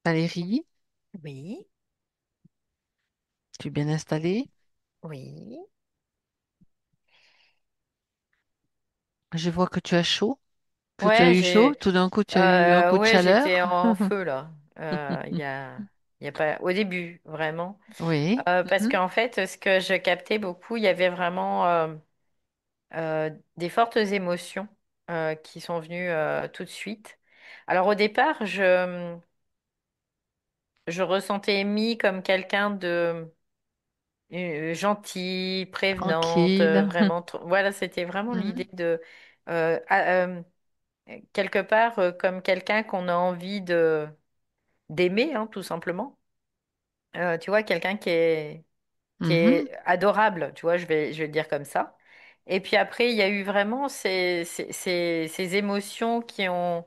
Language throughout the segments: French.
Valérie, Oui, tu es bien installée? oui. Je vois que tu as chaud, que tu as Ouais, eu chaud. Tout d'un coup, tu as eu un coup de ouais, j'étais chaleur. en feu là. Il y a pas, au début, vraiment. Oui. Parce Mhm. qu'en fait, ce que je captais beaucoup, il y avait vraiment des fortes émotions qui sont venues tout de suite. Alors au départ, je ressentais Amy comme quelqu'un de gentil, prévenante, Tranquille. vraiment. Voilà, c'était vraiment Mhm. l'idée de euh, ah, euh, quelque part comme quelqu'un qu'on a envie de d'aimer, hein, tout simplement. Tu vois, quelqu'un qui Mhm. est adorable, tu vois, je vais le dire comme ça. Et puis après, il y a eu vraiment ces émotions qui ont,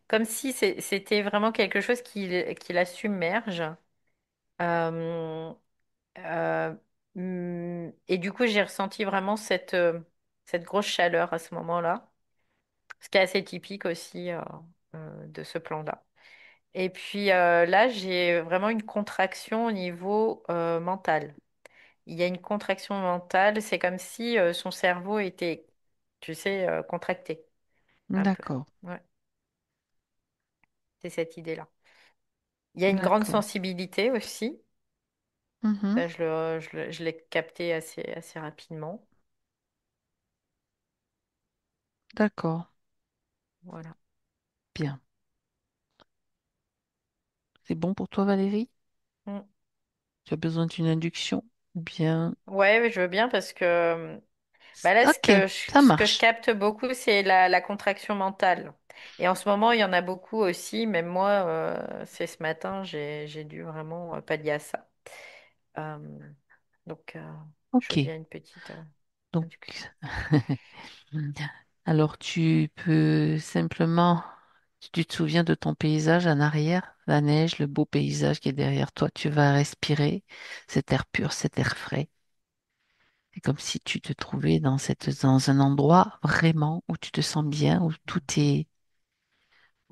comme si c'était vraiment quelque chose qui la submerge. Euh, euh, et du coup, j'ai ressenti vraiment cette grosse chaleur à ce moment-là, ce qui est assez typique aussi de ce plan-là. Et puis là, j'ai vraiment une contraction au niveau mental. Il y a une contraction mentale, c'est comme si son cerveau était, tu sais, contracté un peu. D'accord. Ouais, c'est cette idée-là. Il y a une grande D'accord. sensibilité aussi. Mhm. Ça, je l'ai capté assez rapidement. D'accord. Voilà. Bien. C'est bon pour toi, Valérie? Mm. Tu as besoin d'une induction? Ou bien. Ouais, ouais, je veux bien parce que bah là, Ok, ça ce que je marche. capte beaucoup, c'est la contraction mentale. Et en ce moment, il y en a beaucoup aussi. Même moi, c'est ce matin, j'ai dû vraiment pallier à ça. Euh, donc, je Ok. veux bien une petite Donc, induction. alors tu peux simplement, si tu te souviens de ton paysage en arrière, la neige, le beau paysage qui est derrière toi, tu vas respirer cet air pur, cet air frais. C'est comme si tu te trouvais dans un endroit vraiment où tu te sens bien, où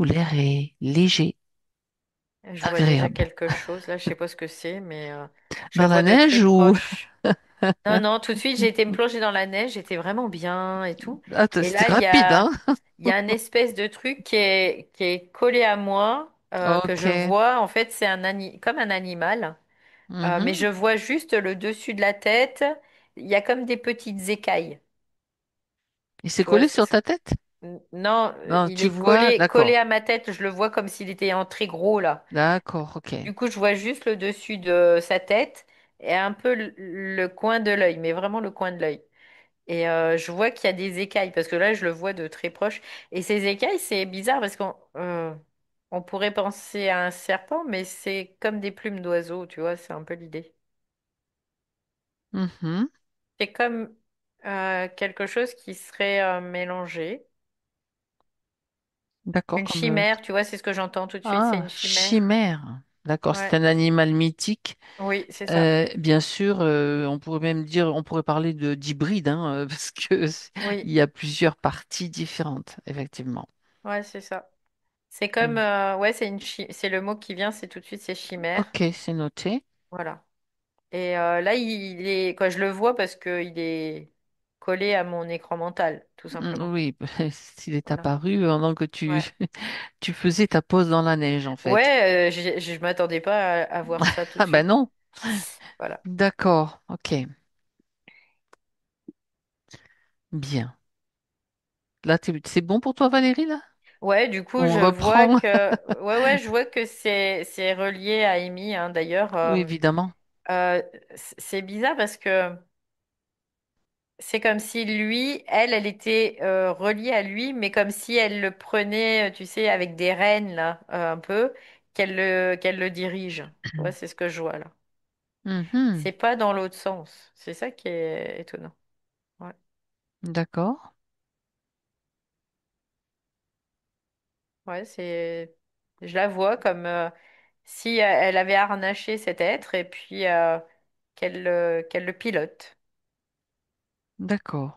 l'air est léger, Je vois déjà agréable. quelque chose. Là, je sais pas ce que c'est, mais je Dans le la vois de très neige ou... proche. Non, non, tout de suite, j'ai été me plonger dans la neige. J'étais vraiment bien et tout. Ah, Et c'était là, rapide, hein? il y a un espèce de truc qui est collé à moi, que je Ok. vois. En fait, c'est comme un animal. Mais Mhm. je vois juste le dessus de la tête. Il y a comme des petites écailles. Il s'est Tu vois, collé sur ta tête? non, Non, il tu est vois, collé d'accord. à ma tête. Je le vois comme s'il était en très gros là. D'accord, ok. Du coup, je vois juste le dessus de sa tête et un peu le coin de l'œil, mais vraiment le coin de l'œil. Et je vois qu'il y a des écailles parce que là, je le vois de très proche. Et ces écailles, c'est bizarre parce qu'on pourrait penser à un serpent, mais c'est comme des plumes d'oiseau, tu vois, c'est un peu l'idée. Mhm. C'est comme quelque chose qui serait mélangé. D'accord, Une comme... chimère, tu vois, c'est ce que j'entends tout de suite, c'est une Ah, chimère. chimère. D'accord, c'est Ouais, un animal mythique. oui, c'est ça. Bien sûr, on pourrait même dire, on pourrait parler de d'hybride, hein, parce que il Oui, y a plusieurs parties différentes, effectivement. ouais, c'est ça. C'est comme, Mm. ouais, c'est le mot qui vient, c'est tout de suite, c'est chimère. Ok, c'est noté. Voilà. Et là, il est, quoi, je le vois parce qu'il est collé à mon écran mental, tout simplement. Oui, s'il est Voilà. apparu pendant que tu, Ouais. tu faisais ta pause dans la neige, en fait. Ouais, je m'attendais pas à voir ça tout de Ah ben suite. non. Voilà. D'accord, ok, bien. Là, c'est bon pour toi, Valérie, là? Ouais, du coup, On je vois reprend. ouais, je vois que c'est relié à Amy, hein. D'ailleurs, Oui, évidemment. euh, c'est bizarre parce que c'est comme si elle était reliée à lui, mais comme si elle le prenait, tu sais, avec des rênes, là, un peu, qu'elle le dirige. Ouais, c'est ce que je vois, là. Mhm. C'est pas dans l'autre sens. C'est ça qui est étonnant. Ouais, D'accord, ouais, je la vois comme si elle avait harnaché cet être et puis qu'elle le pilote. d'accord.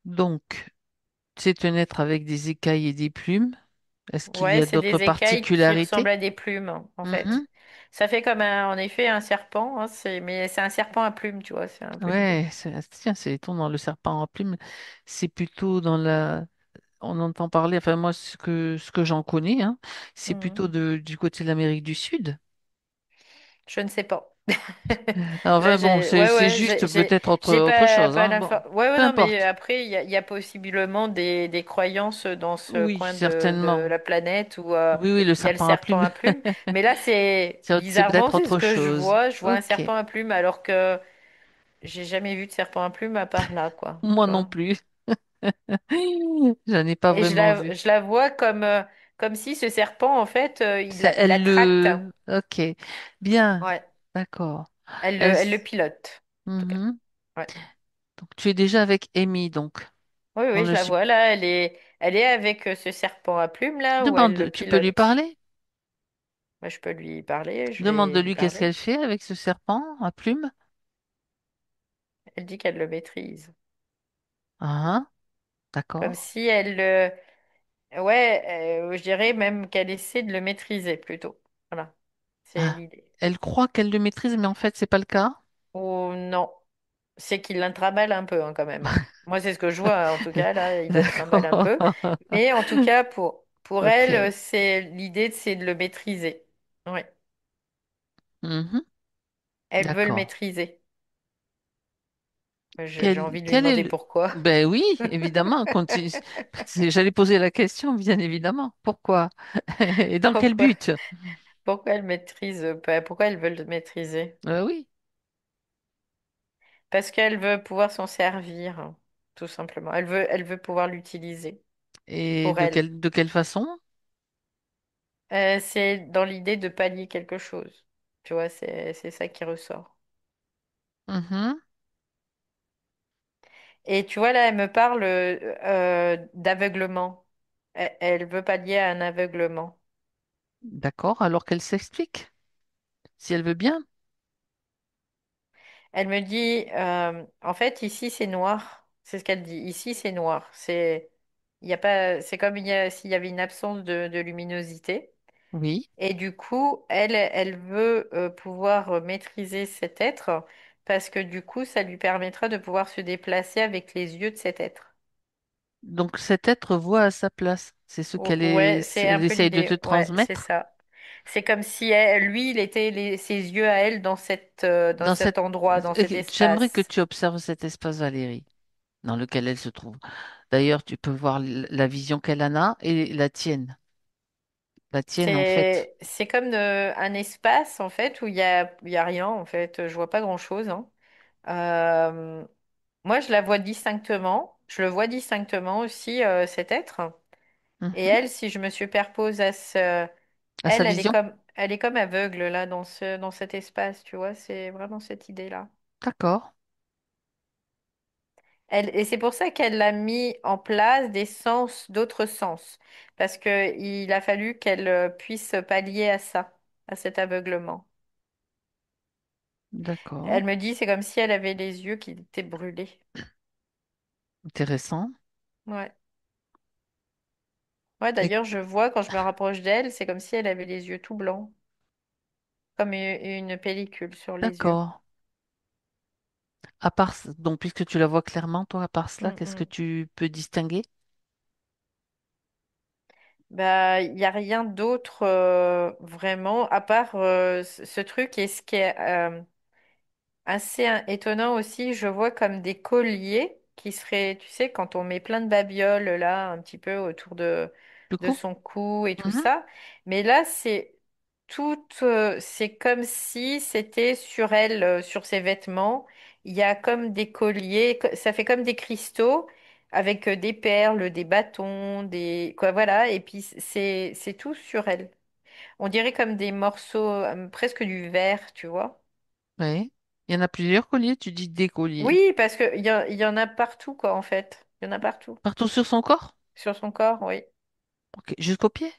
Donc, c'est un être avec des écailles et des plumes. Est-ce qu'il y Ouais, a c'est d'autres des écailles qui ressemblent particularités? à des plumes, en fait. Mhm. Ça fait comme en effet un serpent, hein, mais c'est un serpent à plumes, tu vois, c'est un peu l'idée. Ouais, tiens, c'est étonnant. Le serpent en plume, c'est plutôt dans la. On entend parler, enfin moi, ce que j'en connais, hein, c'est Mhm. plutôt du côté de l'Amérique du Sud. Je ne sais pas. Là, Enfin bon, c'est ouais, c'est ouais, juste peut-être autre, j'ai autre pas, chose, pas hein. Bon, l'info. Ouais, ouais, peu non, mais importe. après, il y a possiblement des croyances dans ce Oui, coin de certainement. la planète où Oui, oui, le il y a le serpent à serpent plumes, à plumes. Mais là, c'est bizarrement, peut-être c'est ce autre que je chose. vois. Je vois un Ok, serpent à plumes alors que j'ai jamais vu de serpent à plumes à part là, quoi. moi Tu non vois. plus. J'en ai pas Et vraiment vu. je la vois comme si ce serpent, en fait, il la Elle tracte. le. Ok, bien, Ouais, d'accord. Elle. elle le pilote, en tout cas. Mhm. Ouais. Donc tu es déjà avec Amy, donc. Oui, On oui, je le la sup- vois là. Elle est avec ce serpent à plumes là où elle le Demande, tu peux lui pilote. parler? Moi, je peux lui parler, je vais lui Demande-lui qu'est-ce parler. qu'elle fait avec ce serpent à plumes. Elle dit qu'elle le maîtrise. Ah, Comme d'accord. si elle, ouais, je dirais même qu'elle essaie de le maîtriser plutôt. Voilà, c'est Ah, l'idée. elle croit qu'elle le maîtrise, mais en fait, c'est pas le cas. Ou non, c'est qu'il l'intraballe un peu hein, quand même, hein. Moi, c'est ce que je vois, hein. En tout cas, là, il le trimballe un D'accord. peu. Mais en tout cas, pour elle, Ok. c'est l'idée, c'est de le maîtriser. Oui, Mhm. elle veut le D'accord. maîtriser. J'ai Quel, envie de lui quel est demander le... pourquoi. Ben oui, évidemment. J'allais poser la question, bien évidemment. Pourquoi? Et dans quel Pourquoi, but? pourquoi elle maîtrise pas, pourquoi elle veut le maîtriser? Oui. Parce qu'elle veut pouvoir s'en servir, hein, tout simplement. Elle veut pouvoir l'utiliser Et pour elle. de quelle façon? C'est dans l'idée de pallier quelque chose. Tu vois, c'est ça qui ressort. Mhm. Et tu vois, là, elle me parle d'aveuglement. Elle veut pallier à un aveuglement. D'accord. Alors qu'elle s'explique, si elle veut bien. Elle me dit, en fait, ici, c'est noir. C'est ce qu'elle dit. Ici, c'est noir. Il y a pas, c'est comme s'il y avait une absence de luminosité. Oui. Et du coup, elle veut pouvoir maîtriser cet être parce que du coup, ça lui permettra de pouvoir se déplacer avec les yeux de cet être. Donc cet être voit à sa place. C'est ce Ouais, c'est un elle peu essaye de te l'idée. Ouais, c'est transmettre. ça. C'est comme si lui, il était ses yeux à elle dans Dans cet cette... endroit, dans cet J'aimerais que espace. tu observes cet espace, Valérie, dans lequel elle se trouve. D'ailleurs, tu peux voir la vision qu'elle en a et la tienne. La tienne, en fait. C'est comme un espace en fait où il y a rien en fait. Je vois pas grand-chose, hein. Euh, Moi, je la vois distinctement. Je le vois distinctement aussi cet être. Et Mhm. elle, si je me superpose À sa vision? elle est comme aveugle là dans cet espace. Tu vois, c'est vraiment cette idée-là. D'accord. Et c'est pour ça qu'elle a mis en place des sens, d'autres sens, parce que il a fallu qu'elle puisse pallier à ça, à cet aveuglement. D'accord. Elle me dit, c'est comme si elle avait les yeux qui étaient brûlés. Intéressant. Ouais. Ouais, Et- d'ailleurs, je vois quand je me rapproche d'elle, c'est comme si elle avait les yeux tout blancs, comme une pellicule sur les yeux. D'accord. À part, donc, puisque tu la vois clairement, toi, à part cela, Mm, qu'est-ce que mm. tu peux distinguer? Bah, il n'y a rien d'autre vraiment, à part ce truc et ce qui est assez étonnant aussi, je vois comme des colliers qui seraient, tu sais, quand on met plein de babioles là, un petit peu autour Du de coup? son cou et tout Mhm. ça. Mais là, c'est comme si c'était sur elle, sur ses vêtements. Il y a comme des colliers, ça fait comme des cristaux avec des perles, des bâtons, quoi, voilà. Et puis c'est tout sur elle. On dirait comme des morceaux, presque du verre, tu vois. Oui. Il y en a plusieurs colliers, tu dis des colliers. Oui, parce que il y en a partout, quoi, en fait. Il y en a partout. Partout sur son corps? Sur son corps, oui. Ok. Jusqu'aux pieds?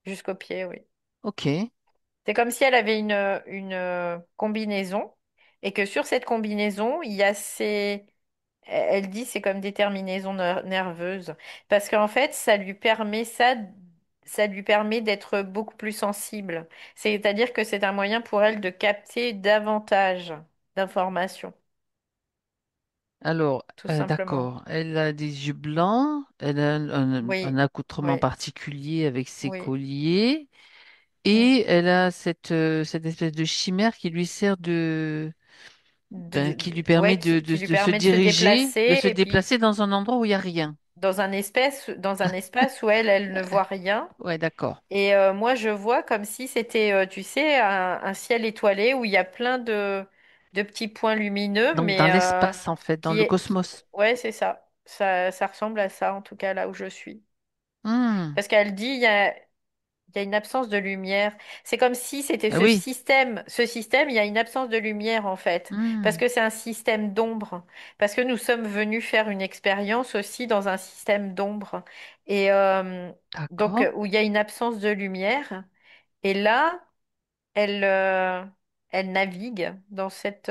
Jusqu'aux pieds, oui. Ok. C'est comme si elle avait une combinaison et que sur cette combinaison, il y a elle dit c'est comme des terminaisons nerveuses. Parce qu'en fait, ça lui permet ça. ça lui permet d'être beaucoup plus sensible. C'est-à-dire que c'est un moyen pour elle de capter davantage d'informations, Alors, tout simplement. d'accord. Elle a des yeux blancs, elle a un Oui, accoutrement oui, particulier avec ses oui. colliers, Mm. et elle a cette espèce de chimère qui lui sert qui lui permet Ouais, qui lui de se permet de se diriger, de déplacer se et puis déplacer dans un endroit où il n'y a rien. dans un espace où elle ne voit rien. Ouais, d'accord. Et moi, je vois comme si c'était, tu sais, un ciel étoilé où il y a plein de petits points lumineux, Donc, dans mais l'espace, en fait, dans qui le est, cosmos. ouais, c'est ça. Ça ressemble à ça, en tout cas, là où je suis. Hmm. Parce qu'elle dit, il y a une absence de lumière. C'est comme si c'était Ah oui. ce système, il y a une absence de lumière, en fait. Parce Hmm. que c'est un système d'ombre. Parce que nous sommes venus faire une expérience aussi dans un système d'ombre. Et donc, D'accord. où il y a une absence de lumière. Et là, elle, euh, elle navigue dans cet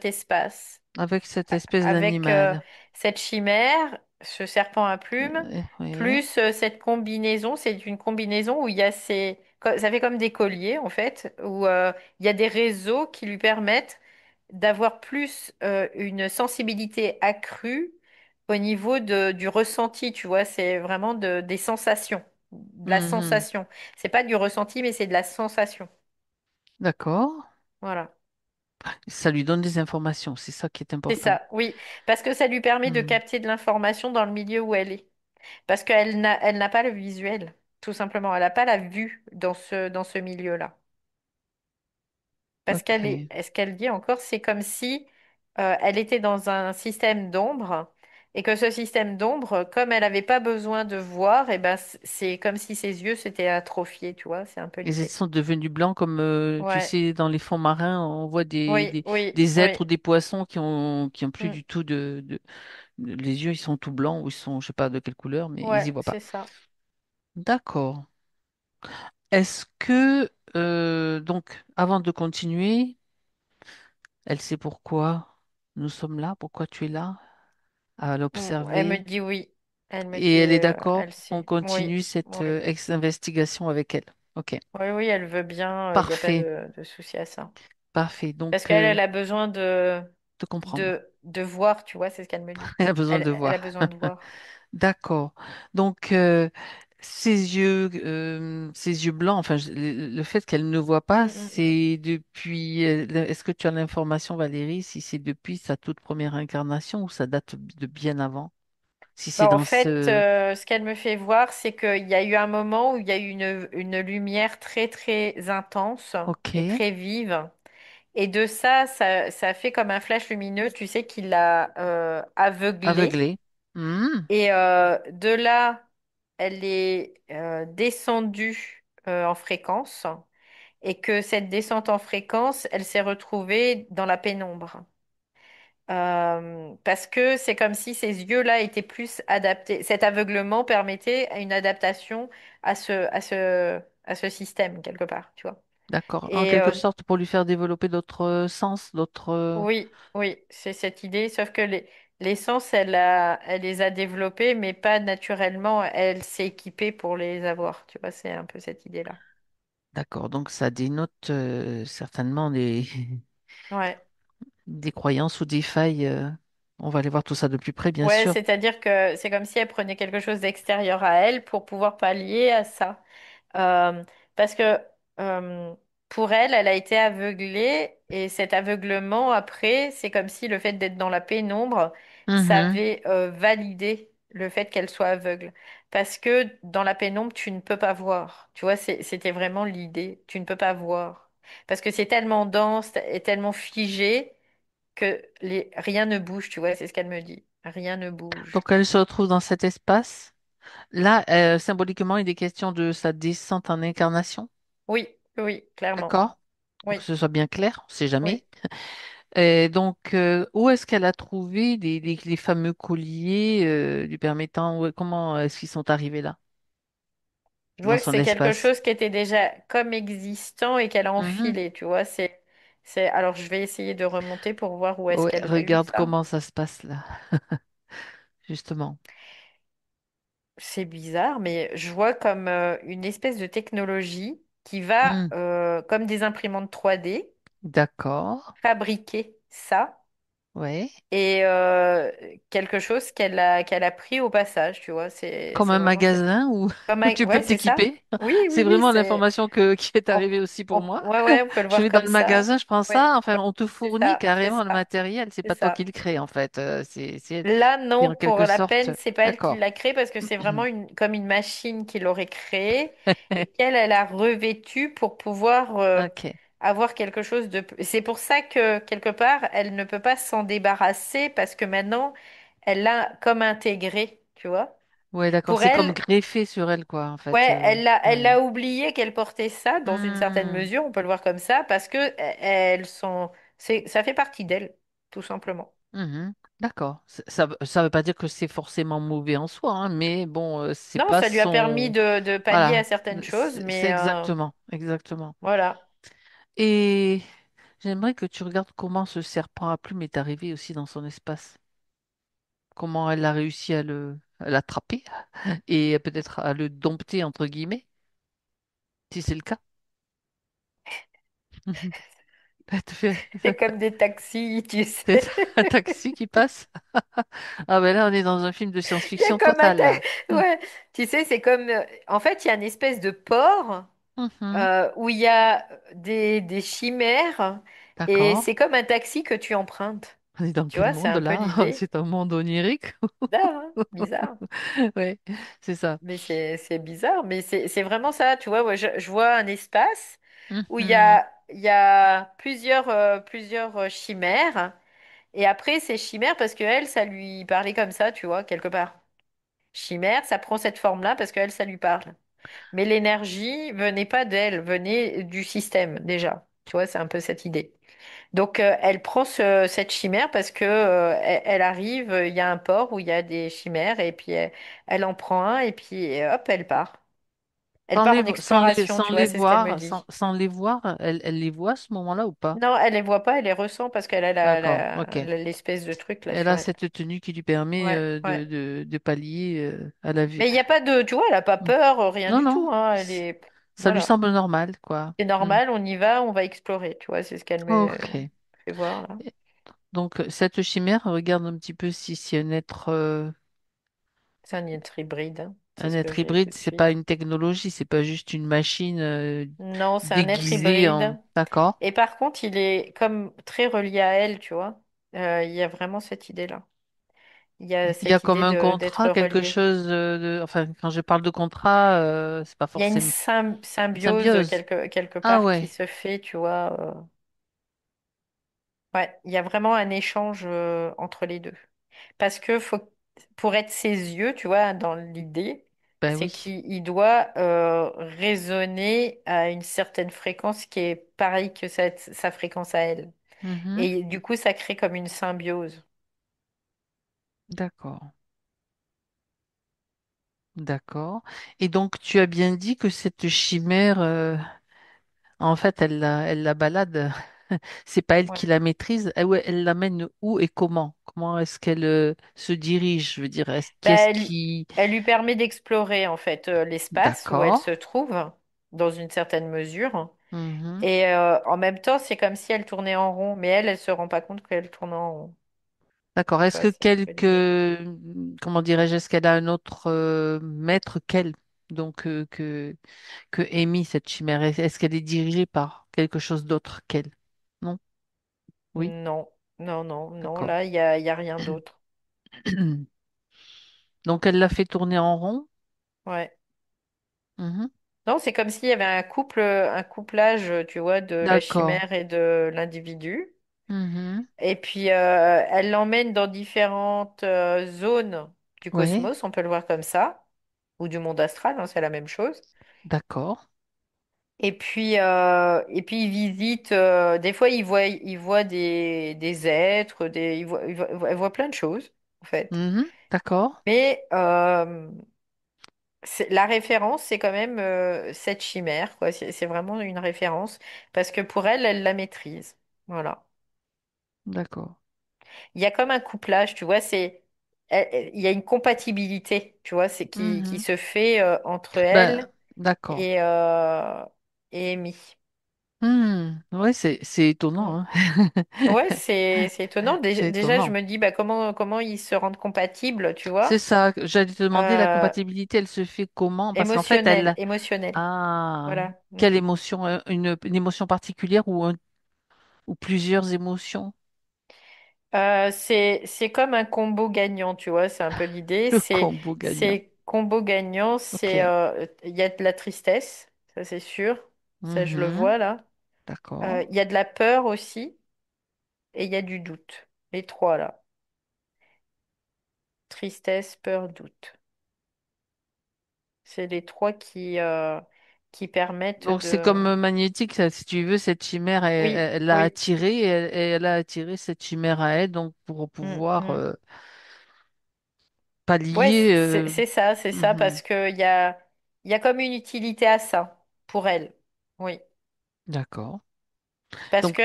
espace Avec cette espèce avec d'animal. cette chimère, ce serpent à plumes, Oui. plus cette combinaison. C'est une combinaison où il y a ça fait comme des colliers en fait, où il y a des réseaux qui lui permettent d'avoir plus une sensibilité accrue au niveau du ressenti, tu vois, c'est vraiment des sensations, de la Mhm. sensation. C'est pas du ressenti, mais c'est de la sensation. D'accord. Voilà. Ça lui donne des informations. C'est ça qui est C'est important. ça, oui. Parce que ça lui permet de Hmm. capter de l'information dans le milieu où elle est. Parce elle n'a pas le visuel, tout simplement. Elle n'a pas la vue dans ce milieu-là. Parce Ok. ce qu'elle dit encore, c'est comme si elle était dans un système d'ombre et que ce système d'ombre, comme elle n'avait pas besoin de voir, et ben c'est comme si ses yeux s'étaient atrophiés, tu vois, c'est un peu Et ils l'idée. sont devenus blancs comme, tu Ouais, sais, dans les fonds marins, on voit oui, oui, des oui. êtres ou des poissons qui ont plus Mm. du tout les yeux, ils sont tout blancs ou ils sont, je sais pas de quelle couleur, mais ils y Ouais, voient pas. c'est ça. D'accord. Est-ce que, donc, avant de continuer, elle sait pourquoi nous sommes là, pourquoi tu es là, à Elle me l'observer, dit oui. Elle me et dit, elle est d'accord, elle on sait. Oui, continue cette oui. investigation avec elle. Ok, Oui, oui, elle veut bien, il n'y a pas parfait, de souci à ça. parfait. Parce Donc, qu'elle, elle a besoin de comprendre. de voir, tu vois, c'est ce qu'elle me dit. Elle a besoin de Elle a voir. besoin de voir. D'accord. Donc, ses yeux blancs, enfin, le fait qu'elle ne voit Mm, pas, mm, mm. c'est depuis. Est-ce que tu as l'information, Valérie, si c'est depuis sa toute première incarnation ou ça date de bien avant? Si c'est Bah, en dans fait, ce. ce qu'elle me fait voir, c'est qu'il y a eu un moment où il y a eu une lumière très, très intense Ok. et très vive. Et de ça a fait comme un flash lumineux, tu sais, qui l'a aveuglée. Aveuglé. Hmm. Et de là, elle est descendue en fréquence et que cette descente en fréquence, elle s'est retrouvée dans la pénombre. Parce que c'est comme si ces yeux-là étaient plus adaptés. Cet aveuglement permettait une adaptation à ce système, quelque part, tu vois. D'accord. En Et quelque sorte, pour lui faire développer d'autres sens, d'autres. oui, oui, c'est cette idée, sauf que les sens, elle les a développés, mais pas naturellement. Elle s'est équipée pour les avoir, tu vois, c'est un peu cette idée-là. D'accord. Donc, ça dénote certainement Ouais. des croyances ou des failles. On va aller voir tout ça de plus près, bien Ouais, sûr. c'est-à-dire que c'est comme si elle prenait quelque chose d'extérieur à elle pour pouvoir pallier à ça. Euh, parce que euh, pour elle, elle a été aveuglée et cet aveuglement, après, c'est comme si le fait d'être dans la pénombre, ça Mhm. avait validé le fait qu'elle soit aveugle. Parce que dans la pénombre, tu ne peux pas voir. Tu vois, c'était vraiment l'idée. Tu ne peux pas voir. Parce que c'est tellement dense et tellement figé que rien ne bouge, tu vois, c'est ce qu'elle me dit. Rien ne bouge. Donc, elle se retrouve dans cet espace. Là, symboliquement, il est question de sa descente en incarnation. Oui, oui, clairement. D'accord? Pour que Oui, ce soit bien clair, on ne sait jamais. oui. Et donc, où est-ce qu'elle a trouvé les fameux colliers lui permettant, comment est-ce qu'ils sont arrivés là, Je dans vois que son c'est quelque espace? chose qui était déjà comme existant et qu'elle a Mhm. enfilé, tu vois. Alors, je vais essayer de remonter pour voir où est-ce Ouais, qu'elle a eu regarde ça. comment ça se passe là, justement. c'est bizarre, mais je vois comme une espèce de technologie qui va, Hmm, comme des imprimantes 3D, d'accord. fabriquer ça Ouais. et quelque chose qu'elle a pris au passage, tu vois. Comme C'est un vraiment cette... magasin où tu peux Ouais, c'est ça. t'équiper. Oui, oui, C'est oui, vraiment c'est... l'information qui est arrivée aussi pour moi. Ouais, ouais, on peut le Je voir vais dans comme le ça. magasin, je prends Oui, ça. Enfin, on te c'est fournit ça, c'est carrément le ça, matériel. C'est c'est pas toi qui ça. le crée, en fait. C'est Là, et non, en pour quelque la sorte. peine, c'est pas elle qui D'accord. l'a créé parce que c'est vraiment comme une machine qui l'aurait créée et elle a revêtu pour pouvoir Ok. avoir quelque chose de... C'est pour ça que, quelque part, elle ne peut pas s'en débarrasser parce que maintenant, elle l'a comme intégré, tu vois. Ouais, d'accord. Pour C'est comme elle, greffé sur elle, quoi, en fait. ouais, elle Ouais. l'a oublié qu'elle portait ça dans une certaine Hmm. mesure, on peut le voir comme ça, parce que elles sont... ça fait partie d'elle, tout simplement. Mhm. D'accord. Ça veut pas dire que c'est forcément mauvais en soi, hein, mais bon, c'est Non, pas ça lui a permis son. de pallier à Voilà. certaines choses, C'est mais exactement, exactement. voilà. Et j'aimerais que tu regardes comment ce serpent à plumes est arrivé aussi dans son espace. Comment elle a réussi à l'attraper et peut-être à le dompter, entre guillemets, si c'est le cas. C'est comme des taxis, tu C'est sais. un taxi qui passe. Ah ben là, on est dans un film de Il y a science-fiction comme un totale, là. Ouais, tu sais, c'est comme... en fait, il y a une espèce de port Mhm. où il y a des chimères et D'accord. c'est comme un taxi que tu empruntes. On est dans Tu quel vois, c'est monde un peu là? l'idée. C'est un monde onirique? Bizarre, hein. Bizarre. Ouais, c'est ça. Mais c'est bizarre, mais c'est vraiment ça, tu vois. Moi, je vois un espace où Mhm. il y a plusieurs chimères. Et après, c'est chimère parce que elle, ça lui parlait comme ça, tu vois, quelque part. Chimère, ça prend cette forme-là parce qu'elle, ça lui parle. Mais l'énergie venait pas d'elle, venait du système déjà. Tu vois, c'est un peu cette idée. Donc, elle prend cette chimère parce que elle arrive, il y a un port où il y a des chimères et puis elle en prend un et puis hop, elle part. Elle part en exploration, tu vois, c'est ce qu'elle me dit. Sans les voir, elle les voit à ce moment-là ou pas? Non, elle les voit pas, elle les ressent parce qu'elle a D'accord, ok. l'espèce de truc là Elle sur a elle. cette tenue qui lui permet Ouais, ouais. de pallier à la vue. Mais il n'y a pas de, tu vois, elle a pas Mm. peur, rien Non, du non, tout, hein. Elle est, ça lui voilà. semble normal, quoi. C'est Mm. normal, on va explorer, tu vois, c'est ce qu'elle me Ok. fait voir là. Donc, cette chimère, regarde un petit peu si c'est C'est un être hybride, hein. C'est un ce que être j'ai tout hybride, de c'est pas suite. une technologie, c'est pas juste une machine Non, c'est un être déguisée en. hybride. D'accord. Et par contre, il est comme très relié à elle, tu vois. Il y a vraiment cette idée-là. Il y a Il y a cette comme idée un d'être contrat, quelque relié. chose Enfin, quand je parle de contrat, c'est pas Il y a une forcément une symbiose symbiose. quelque Ah part qui ouais. se fait, tu vois. Ouais, il y a vraiment un échange entre les deux. Parce que pour être ses yeux, tu vois, dans l'idée, Ben c'est oui. qu'il doit résonner à une certaine fréquence qui est pareille que sa fréquence à elle. Mhm. Et du coup, ça crée comme une symbiose. D'accord. D'accord. Et donc, tu as bien dit que cette chimère, en fait, elle la balade. C'est pas elle Ouais. qui la maîtrise. Ouais, elle l'amène où et comment? Comment est-ce qu'elle se dirige? Je veux dire, Bah, qu'est-ce qui. elle lui permet d'explorer en fait l'espace où elle D'accord. se trouve, dans une certaine mesure. Mhm. Et en même temps, c'est comme si elle tournait en rond, mais elle se rend pas compte qu'elle tourne en rond. D'accord. Tu Est-ce vois, que c'est un peu l'idée. comment dirais-je, est-ce qu'elle a un autre maître qu'elle, donc que Amy, cette chimère? Est-ce qu'elle est dirigée par quelque chose d'autre qu'elle? Non? Oui? Non, non, non, non, D'accord. là, il y a rien d'autre. Donc elle l'a fait tourner en rond? Ouais. Mhm. Non, c'est comme s'il y avait un couplage, tu vois, de la D'accord. chimère et de l'individu. Mhm. Et puis, elle l'emmène dans différentes zones du Oui, cosmos, on peut le voir comme ça, ou du monde astral, hein, c'est la même chose. d'accord. Et puis il visite, des fois il voit des êtres, elle voit plein de choses, en fait. Mhm. D'accord. Mais la référence, c'est quand même cette chimère, quoi. C'est vraiment une référence, parce que pour elle, elle la maîtrise. Voilà. D'accord. Il y a comme un couplage, tu vois, il y a une compatibilité, tu vois, c'est qui Mhm. se fait entre Ben, elle d'accord. et, euh, et Amy. Ouais, c'est Mm. étonnant, hein. Ouais, c'est étonnant. C'est Déjà, je étonnant. me dis bah, comment ils se rendent compatibles, tu C'est vois. ça, j'allais te demander la Euh, compatibilité, elle se fait comment? Parce qu'en fait, émotionnel, elle émotionnel. a Voilà. Mm. quelle émotion? Une émotion particulière ou plusieurs émotions? C'est comme un combo gagnant, tu vois, c'est un peu l'idée. Le combo gagnant. C'est combo gagnant, Ok. il y a de la tristesse, ça c'est sûr, ça je le Mhm. vois là. D'accord. Il y a de la peur aussi et il y a du doute. Les trois là, tristesse, peur, doute. C'est les trois qui permettent Donc c'est de. comme magnétique, ça, si tu veux, cette chimère, Oui, elle l'a oui. attirée, elle a attiré cette chimère à elle, donc pour Mm, pouvoir mm. Ouais, pallier. c'est ça, Mhm. parce il y a comme une utilité à ça pour elle. Oui. D'accord. Parce Donc,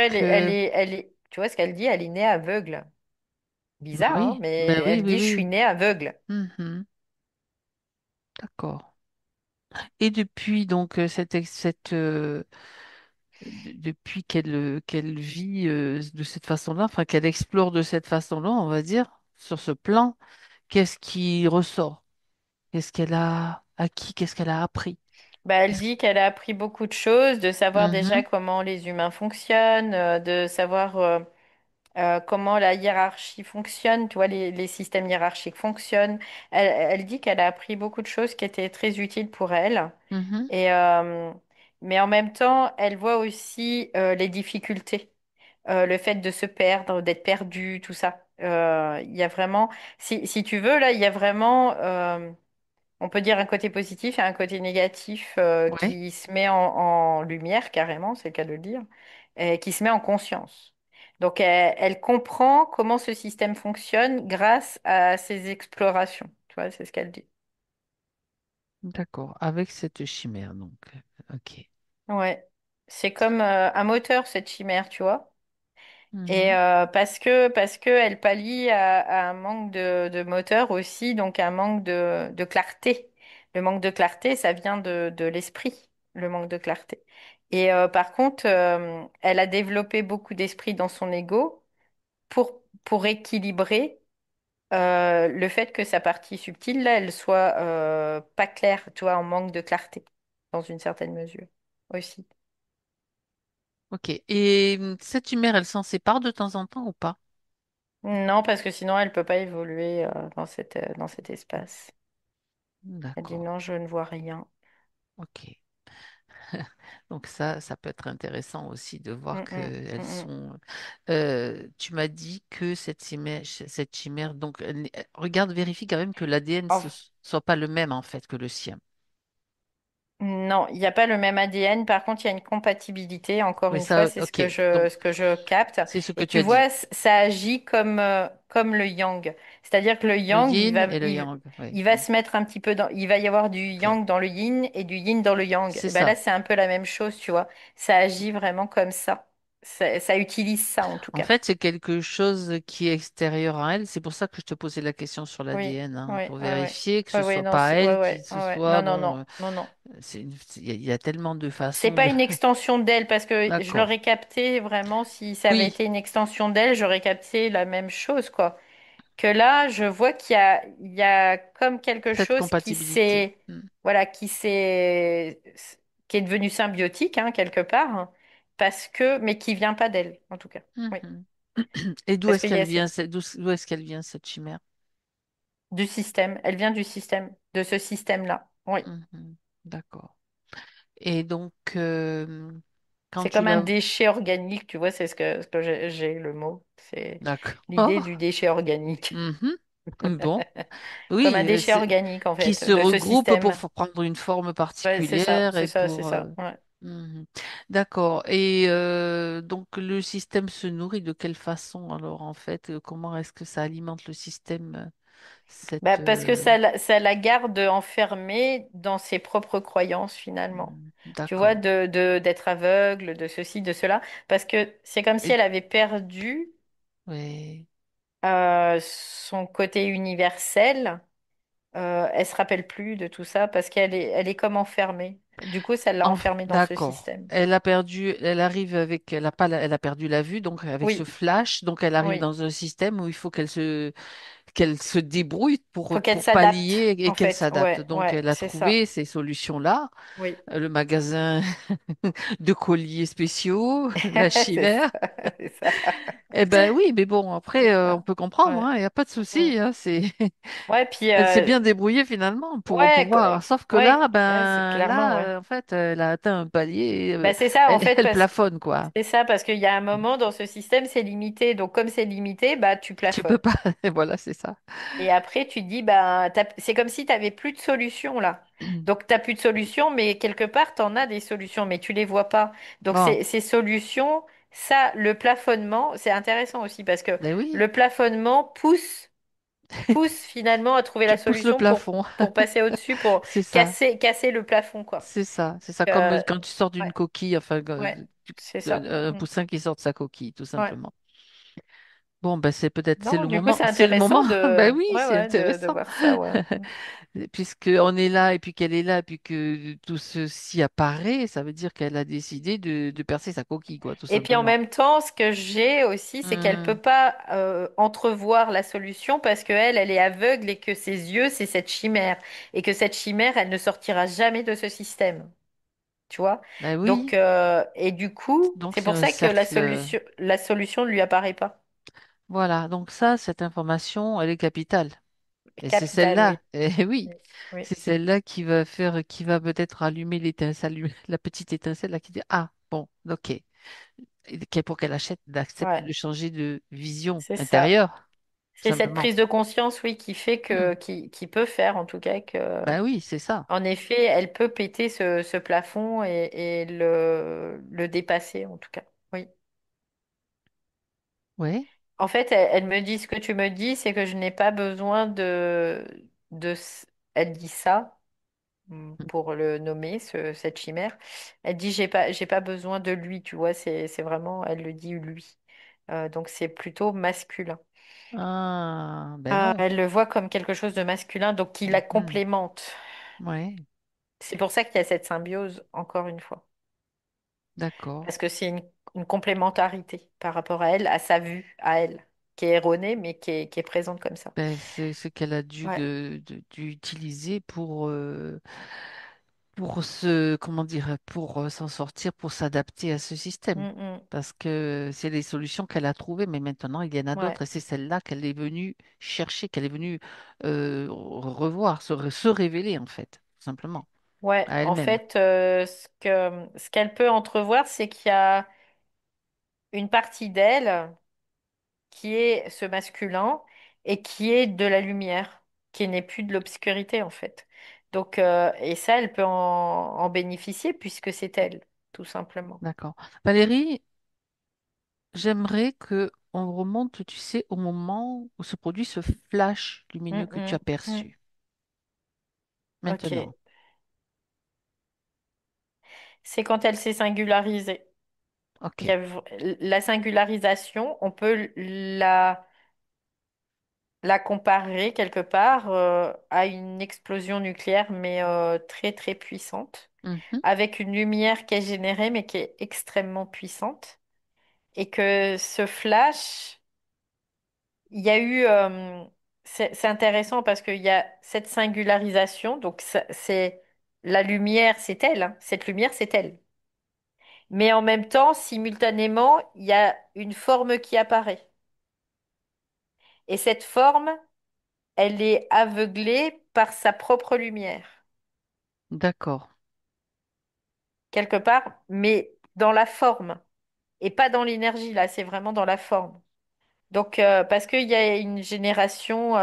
tu vois ce qu'elle dit, elle est née aveugle. bah Bizarre, hein, oui, mais ben oui, elle oui, dit, je suis oui. née aveugle. Mhm. D'accord. Et depuis donc depuis qu'elle vit de cette façon-là, enfin qu'elle explore de cette façon-là, on va dire, sur ce plan, qu'est-ce qui ressort? Qu'est-ce qu'elle a acquis? Qu'est-ce qu'elle a appris? Bah, elle Qu'est-ce- dit qu'elle a appris beaucoup de choses, de savoir déjà Mhm, comment les humains fonctionnent, de savoir comment la hiérarchie fonctionne, tu vois, les systèmes hiérarchiques fonctionnent. Elle dit qu'elle a appris beaucoup de choses qui étaient très utiles pour elle. mhm. Et, mais en même temps, elle voit aussi les difficultés, le fait de se perdre, d'être perdu, tout ça. Il y a vraiment, si tu veux, là, il y a vraiment, on peut dire un côté positif et un côté négatif Ouais, qui se met en lumière, carrément, c'est le cas de le dire, et qui se met en conscience. Donc, elle comprend comment ce système fonctionne grâce à ses explorations. Tu vois, c'est ce qu'elle dit. d'accord. Avec cette chimère, donc. Ok. Ouais. C'est comme un moteur, cette chimère, tu vois. Et Mhm, parce que elle pallie à un manque de moteur aussi, donc un manque de clarté. Le manque de clarté, ça vient de l'esprit, le manque de clarté. Et par contre, elle a développé beaucoup d'esprit dans son ego pour équilibrer le fait que sa partie subtile, là, elle soit pas claire, tu vois, en manque de clarté, dans une certaine mesure aussi. ok. Et cette chimère, elle s'en sépare de temps en temps ou pas? Non, parce que sinon, elle peut pas évoluer dans cet espace. Elle dit D'accord. non, je ne vois rien. Ok. Donc ça peut être intéressant aussi de Mm, voir mm, qu'elles mm, mm. sont. Tu m'as dit que cette chimère, donc regarde, vérifie quand même que l'ADN ne En soit pas le même en fait que le sien. Non, il n'y a pas le même ADN. Par contre, il y a une compatibilité. Encore Oui, une fois, ça, c'est ok. Donc ce que je capte. c'est ce que Et tu tu as dit. vois, ça agit comme le yang. C'est-à-dire que le Le yang, yin et le yang. Oui. il va se mettre un petit peu dans. Il va y avoir du Ok. yang dans le yin et du yin dans le yang. C'est Et ben là, ça. c'est un peu la même chose, tu vois. Ça agit vraiment comme ça. Ça utilise ça, en tout En cas. fait, c'est quelque chose qui est extérieur à elle. C'est pour ça que je te posais la question sur Oui, l'ADN, hein, oui, pour ouais, ouais. vérifier que ce Ouais, ouais, soit non, pas elle, ouais, qui ouais, ce ouais, ouais. soit Non, non, bon. non, non, non. Il y a tellement de C'est façons pas de. une extension d'elle parce que je D'accord. l'aurais capté vraiment si ça avait Oui, été une extension d'elle, j'aurais capté la même chose quoi. Que là, je vois qu'il y a comme quelque cette chose compatibilité. Hmm. voilà, qui est devenu symbiotique hein, quelque part, hein, mais qui vient pas d'elle en tout cas. Oui, Mhm. Et d'où parce est-ce qu'il y qu'elle a vient, d'où est-ce qu'elle vient cette chimère? du système. Elle vient du système, de ce système-là. Oui. Mhm. D'accord. Et donc, quand C'est tu comme un la... déchet organique, tu vois, c'est ce que j'ai le mot. C'est l'idée D'accord. du déchet organique. Mhm. Bon, Comme oui, un déchet organique, en qui fait, se de ce regroupe pour système. prendre une forme Ouais, particulière c'est et ça, c'est pour... ça. Ouais. mhm. D'accord. Et donc, le système se nourrit de quelle façon alors, en fait? Comment est-ce que ça alimente le système, Bah, cette... parce que ça la garde enfermée dans ses propres croyances, finalement. Tu vois, D'accord. d'être aveugle, de ceci, de cela. Parce que c'est comme si Et... elle avait perdu ouais. Son côté universel, elle se rappelle plus de tout ça parce elle est comme enfermée. Du coup, ça l'a enfermée dans ce D'accord. système. Elle a perdu, elle arrive avec, elle a pas, elle a perdu la vue, donc avec ce Oui, flash, donc elle arrive oui. dans un système où il faut qu'elle se débrouille Faut qu'elle pour s'adapte, pallier et en qu'elle fait. s'adapte. Ouais, Donc ouais, elle a c'est ça. trouvé ces solutions-là, Oui. le magasin de colliers spéciaux, la C'est chimère. ça, c'est ça, Eh ben oui, mais bon, après, c'est on ça. peut comprendre, Ouais. hein, il n'y a pas de Mm. souci, hein, c'est, Ouais, puis elle s'est bien débrouillée finalement pour ouais, pouvoir. Sauf que là, ouais, ouais, c'est ben clairement, ouais. là, en fait, elle a atteint un palier, Bah, c'est ça, en fait, elle plafonne, quoi. c'est ça, parce qu'il y a un moment dans ce système, c'est limité. Donc, comme c'est limité, bah, tu Tu peux plafonnes. pas, voilà, c'est ça. Et après, tu te dis, bah, c'est comme si tu n'avais plus de solution là. Donc, tu n'as plus de solution, mais quelque part, tu en as des solutions, mais tu les vois pas. Donc, Bon, ces solutions, ça, le plafonnement, c'est intéressant aussi parce que ben oui, le plafonnement pousse finalement à trouver la tu pousses le solution plafond, pour passer au-dessus, pour c'est ça. casser le plafond, quoi. C'est ça, c'est ça, comme Euh, quand tu sors d'une ouais, coquille, enfin, ouais, c'est ça. un Mm. poussin qui sort de sa coquille, tout Ouais. simplement. Bon, ben c'est peut-être, Non, du coup, c'est c'est le moment. intéressant Ben oui, ouais, c'est ouais, de intéressant. voir ça, ouais. Mm. Puisque on est là et puis qu'elle est là et puis que tout ceci apparaît, ça veut dire qu'elle a décidé de percer sa coquille, quoi, tout Et puis en simplement. même temps, ce que j'ai aussi, c'est qu'elle peut Hmm. pas entrevoir la solution parce qu'elle, elle est aveugle et que ses yeux, c'est cette chimère. Et que cette chimère, elle ne sortira jamais de ce système. Tu vois? Ben Donc, oui, et du coup, donc c'est c'est pour un ça que cercle. la solution ne lui apparaît pas. Voilà, donc ça, cette information, elle est capitale. Et c'est Capitale, celle-là, oui. eh oui, Oui. Oui. c'est celle-là qui va faire, qui va peut-être allumer l'étincelle, la petite étincelle là qui dit, ah, bon, ok, pour qu'elle accepte Ouais, de changer de vision c'est ça. intérieure, tout C'est cette simplement. prise de conscience, oui, qui fait Hmm. qui peut faire, en tout cas, que, Ben oui, c'est ça. en effet, elle peut péter ce plafond et le dépasser, en tout cas. Oui. Oui. En fait, elle me dit ce que tu me dis, c'est que je n'ai pas besoin elle dit ça pour le nommer, cette chimère. Elle dit j'ai pas besoin de lui, tu vois, c'est vraiment, elle le dit lui. Donc c'est plutôt masculin. Ah, ben non. Elle le voit comme quelque chose de masculin, donc qui la Mhm. complémente. Ouais, C'est pour ça qu'il y a cette symbiose, encore une fois. d'accord. Parce que c'est une complémentarité par rapport à elle, à sa vue, à elle, qui est erronée, mais qui est présente comme ça. Ben, c'est ce qu'elle a dû, Ouais. dû utiliser pour comment dire, pour s'en sortir, pour s'adapter à ce système. Mm, mm. Parce que c'est les solutions qu'elle a trouvées, mais maintenant il y en a Ouais. d'autres et c'est celle-là qu'elle est venue chercher, qu'elle est venue revoir, se révéler en fait, tout simplement, Ouais. à En elle-même. fait, ce qu'elle peut entrevoir, c'est qu'il y a une partie d'elle qui est ce masculin et qui est de la lumière, qui n'est plus de l'obscurité, en fait. Donc, et ça, elle peut en bénéficier puisque c'est elle, tout simplement. D'accord. Valérie, j'aimerais que on remonte, tu sais, au moment où se produit ce flash lumineux Mm, que tu as mm, mm. perçu. Ok. Maintenant. C'est quand elle s'est singularisée. Il y OK. a la singularisation, on peut la comparer quelque part à une explosion nucléaire, mais très très puissante, Mhm. avec une lumière qui est générée, mais qui est extrêmement puissante. Et que ce flash, il y a eu... c'est intéressant parce qu'il y a cette singularisation, donc c'est la lumière, c'est elle, hein. Cette lumière, c'est elle. Mais en même temps, simultanément, il y a une forme qui apparaît. Et cette forme, elle est aveuglée par sa propre lumière, D'accord. quelque part, mais dans la forme. Et pas dans l'énergie, là, c'est vraiment dans la forme. Donc, parce qu'il y a une génération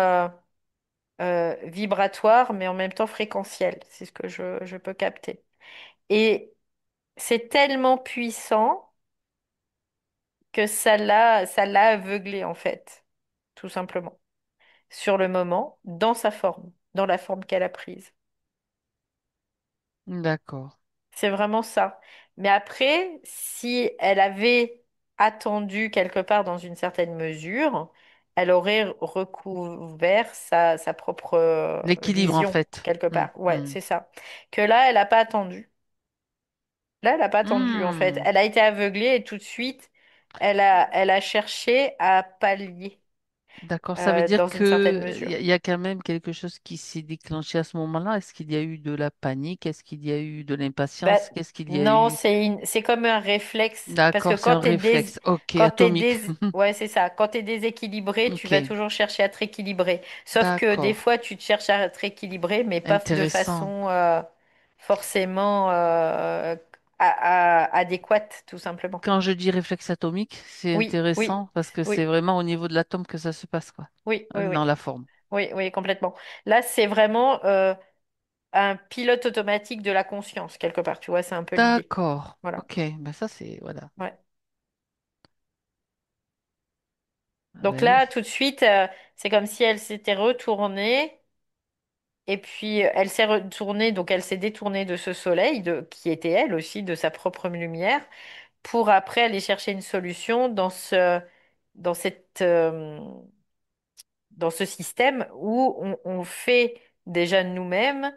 vibratoire, mais en même temps fréquentielle. C'est ce que je peux capter. Et c'est tellement puissant que ça l'a aveuglée, en fait, tout simplement. Sur le moment, dans sa forme, dans la forme qu'elle a prise. D'accord. C'est vraiment ça. Mais après, si elle avait attendu quelque part dans une certaine mesure, elle aurait recouvert sa propre L'équilibre, en vision, fait. quelque Hmm, part. Ouais, hmm. c'est ça. Que là, elle n'a pas attendu. Là, elle n'a pas attendu, en fait. Hmm. Elle a été aveuglée et tout de suite, elle a cherché à pallier D'accord, ça veut dire dans une certaine que mesure. il y a quand même quelque chose qui s'est déclenché à ce moment-là. Est-ce qu'il y a eu de la panique? Est-ce qu'il y a eu de Bah, l'impatience? Qu'est-ce qu'il y a non, eu? c'est comme un réflexe. Parce que D'accord, c'est un réflexe. Ok, atomique. ouais, c'est ça. Quand t'es déséquilibré, tu vas Ok, toujours chercher à te rééquilibrer. Sauf que des d'accord. fois, tu te cherches à te rééquilibrer, mais pas de Intéressant. façon forcément adéquate, tout simplement. Quand je dis réflexe atomique, c'est Oui, oui, intéressant parce que c'est oui, vraiment au niveau de l'atome que ça se passe, quoi, oui, oui, oui, dans la forme. oui, oui, complètement. Là, c'est vraiment un pilote automatique de la conscience, quelque part. Tu vois, c'est un peu l'idée. D'accord. Voilà. Ok, ben ça c'est voilà. Ouais. Ah Donc ben oui. là, tout de suite, c'est comme si elle s'était retournée et puis elle s'est retournée, donc elle s'est détournée de ce soleil qui était elle aussi, de sa propre lumière, pour après aller chercher une solution dans cette, dans ce système où on fait déjà nous-mêmes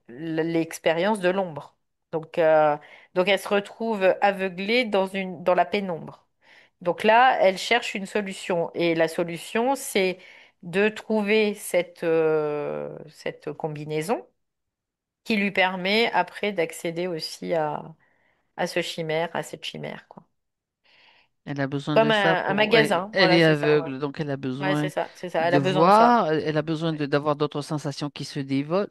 l'expérience de l'ombre. Donc, euh, donc elle se retrouve aveuglée dans la pénombre. Donc là, elle cherche une solution. Et la solution, c'est de trouver cette combinaison qui lui permet après d'accéder aussi à ce chimère, à cette chimère, quoi. Elle a besoin de Comme ça un pour. magasin, Elle voilà, est c'est ça, ouais. aveugle, donc elle a Ouais, besoin c'est ça, elle de a besoin de ça. voir. Elle a besoin Ouais. d'avoir d'autres sensations qui se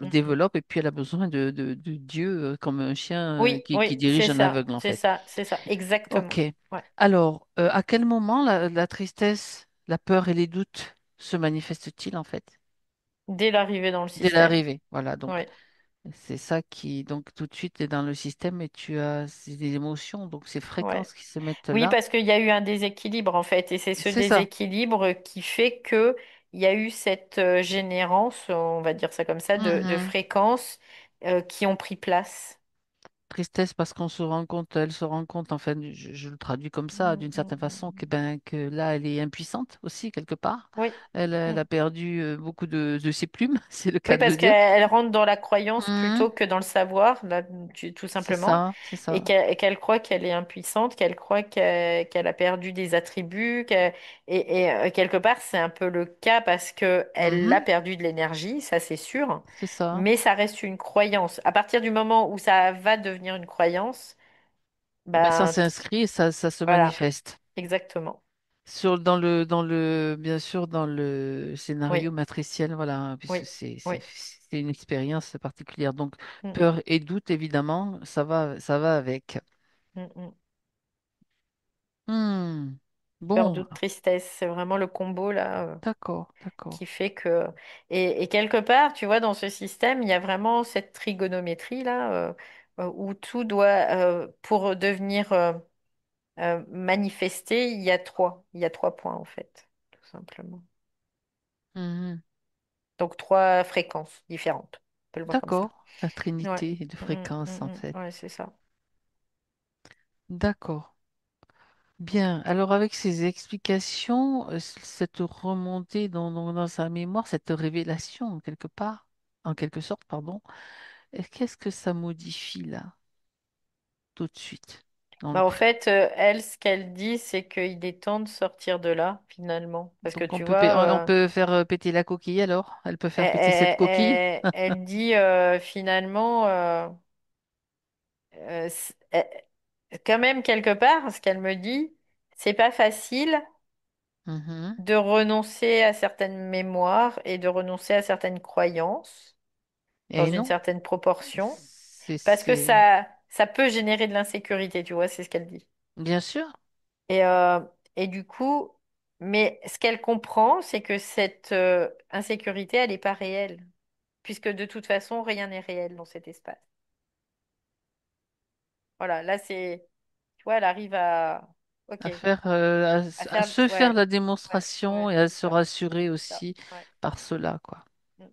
Mm. développent, et puis elle a besoin de Dieu comme un chien Oui, qui oui, dirige un aveugle en c'est fait. ça, c'est ça, Ok. exactement. Ouais. Alors, à quel moment la tristesse, la peur et les doutes se manifestent-ils en fait? Dès l'arrivée dans le Dès système. l'arrivée. Voilà. Donc, Ouais. c'est ça qui, donc tout de suite, est dans le système et tu as des émotions, donc ces Ouais. fréquences qui se mettent Oui, là. parce qu'il y a eu un déséquilibre en fait, et c'est ce C'est ça. déséquilibre qui fait que il y a eu cette générance, on va dire ça comme ça, de Mhm. fréquences qui ont pris place. Tristesse parce qu'on se rend compte, elle se rend compte, enfin, je le traduis comme ça, Mm, d'une mm, certaine façon, mm. que, ben, que là, elle est impuissante aussi, quelque part. Oui. Elle Mm. a perdu beaucoup de ses plumes, c'est le Oui, cas de parce le dire. qu'elle rentre dans la croyance Mhm. plutôt que dans le savoir, là, tout C'est simplement, ça, c'est et ça. qu'elle croit qu'elle est impuissante, qu'elle croit qu'elle a perdu des attributs, quelque part, c'est un peu le cas parce que elle a Mhm. perdu de l'énergie, ça c'est sûr, C'est ça. mais ça reste une croyance. À partir du moment où ça va devenir une croyance, Ben, ça ben s'inscrit et ça se voilà, manifeste. exactement. Bien sûr, dans le Oui, scénario matriciel, voilà, hein, puisque oui, oui. c'est une expérience particulière. Donc, Mm, peur et doute, évidemment, ça va avec. mm, mm. Hmm. Peur, Bon, doute, tristesse, c'est vraiment le combo là. d'accord, d'accord. Qui fait que... Et quelque part, tu vois, dans ce système, il y a vraiment cette trigonométrie là, où tout doit, pour devenir manifesté, il y a trois points en fait, tout simplement. Mhm. Donc trois fréquences différentes, on peut le voir comme ça. D'accord. La Ouais. trinité de fréquences, en fait. Ouais, c'est ça. D'accord. Bien. Alors, avec ces explications, cette remontée dans sa mémoire, cette révélation, quelque part, en quelque sorte, pardon, qu'est-ce que ça modifie là, tout de suite, dans le Bah, en pré- fait, elle, ce qu'elle dit, c'est qu'il est temps de sortir de là, finalement. Parce que Donc, tu on vois, peut faire péter la coquille alors? Elle peut faire elle, péter cette coquille? elle dit finalement... quand même, quelque part, ce qu'elle me dit, c'est pas facile Mhm. de renoncer à certaines mémoires et de renoncer à certaines croyances dans Et une non, certaine proportion, parce que c'est ça peut générer de l'insécurité, tu vois, c'est ce qu'elle dit. bien sûr. Et, euh, et du coup, mais ce qu'elle comprend, c'est que cette insécurité, elle n'est pas réelle, puisque de toute façon, rien n'est réel dans cet espace. Voilà, là, tu vois, elle arrive à... Ok. À faire, À à faire, se faire ouais, la ouais, démonstration ouais, et à c'est se ça, rassurer c'est ça, aussi ouais. par cela, quoi. Mm.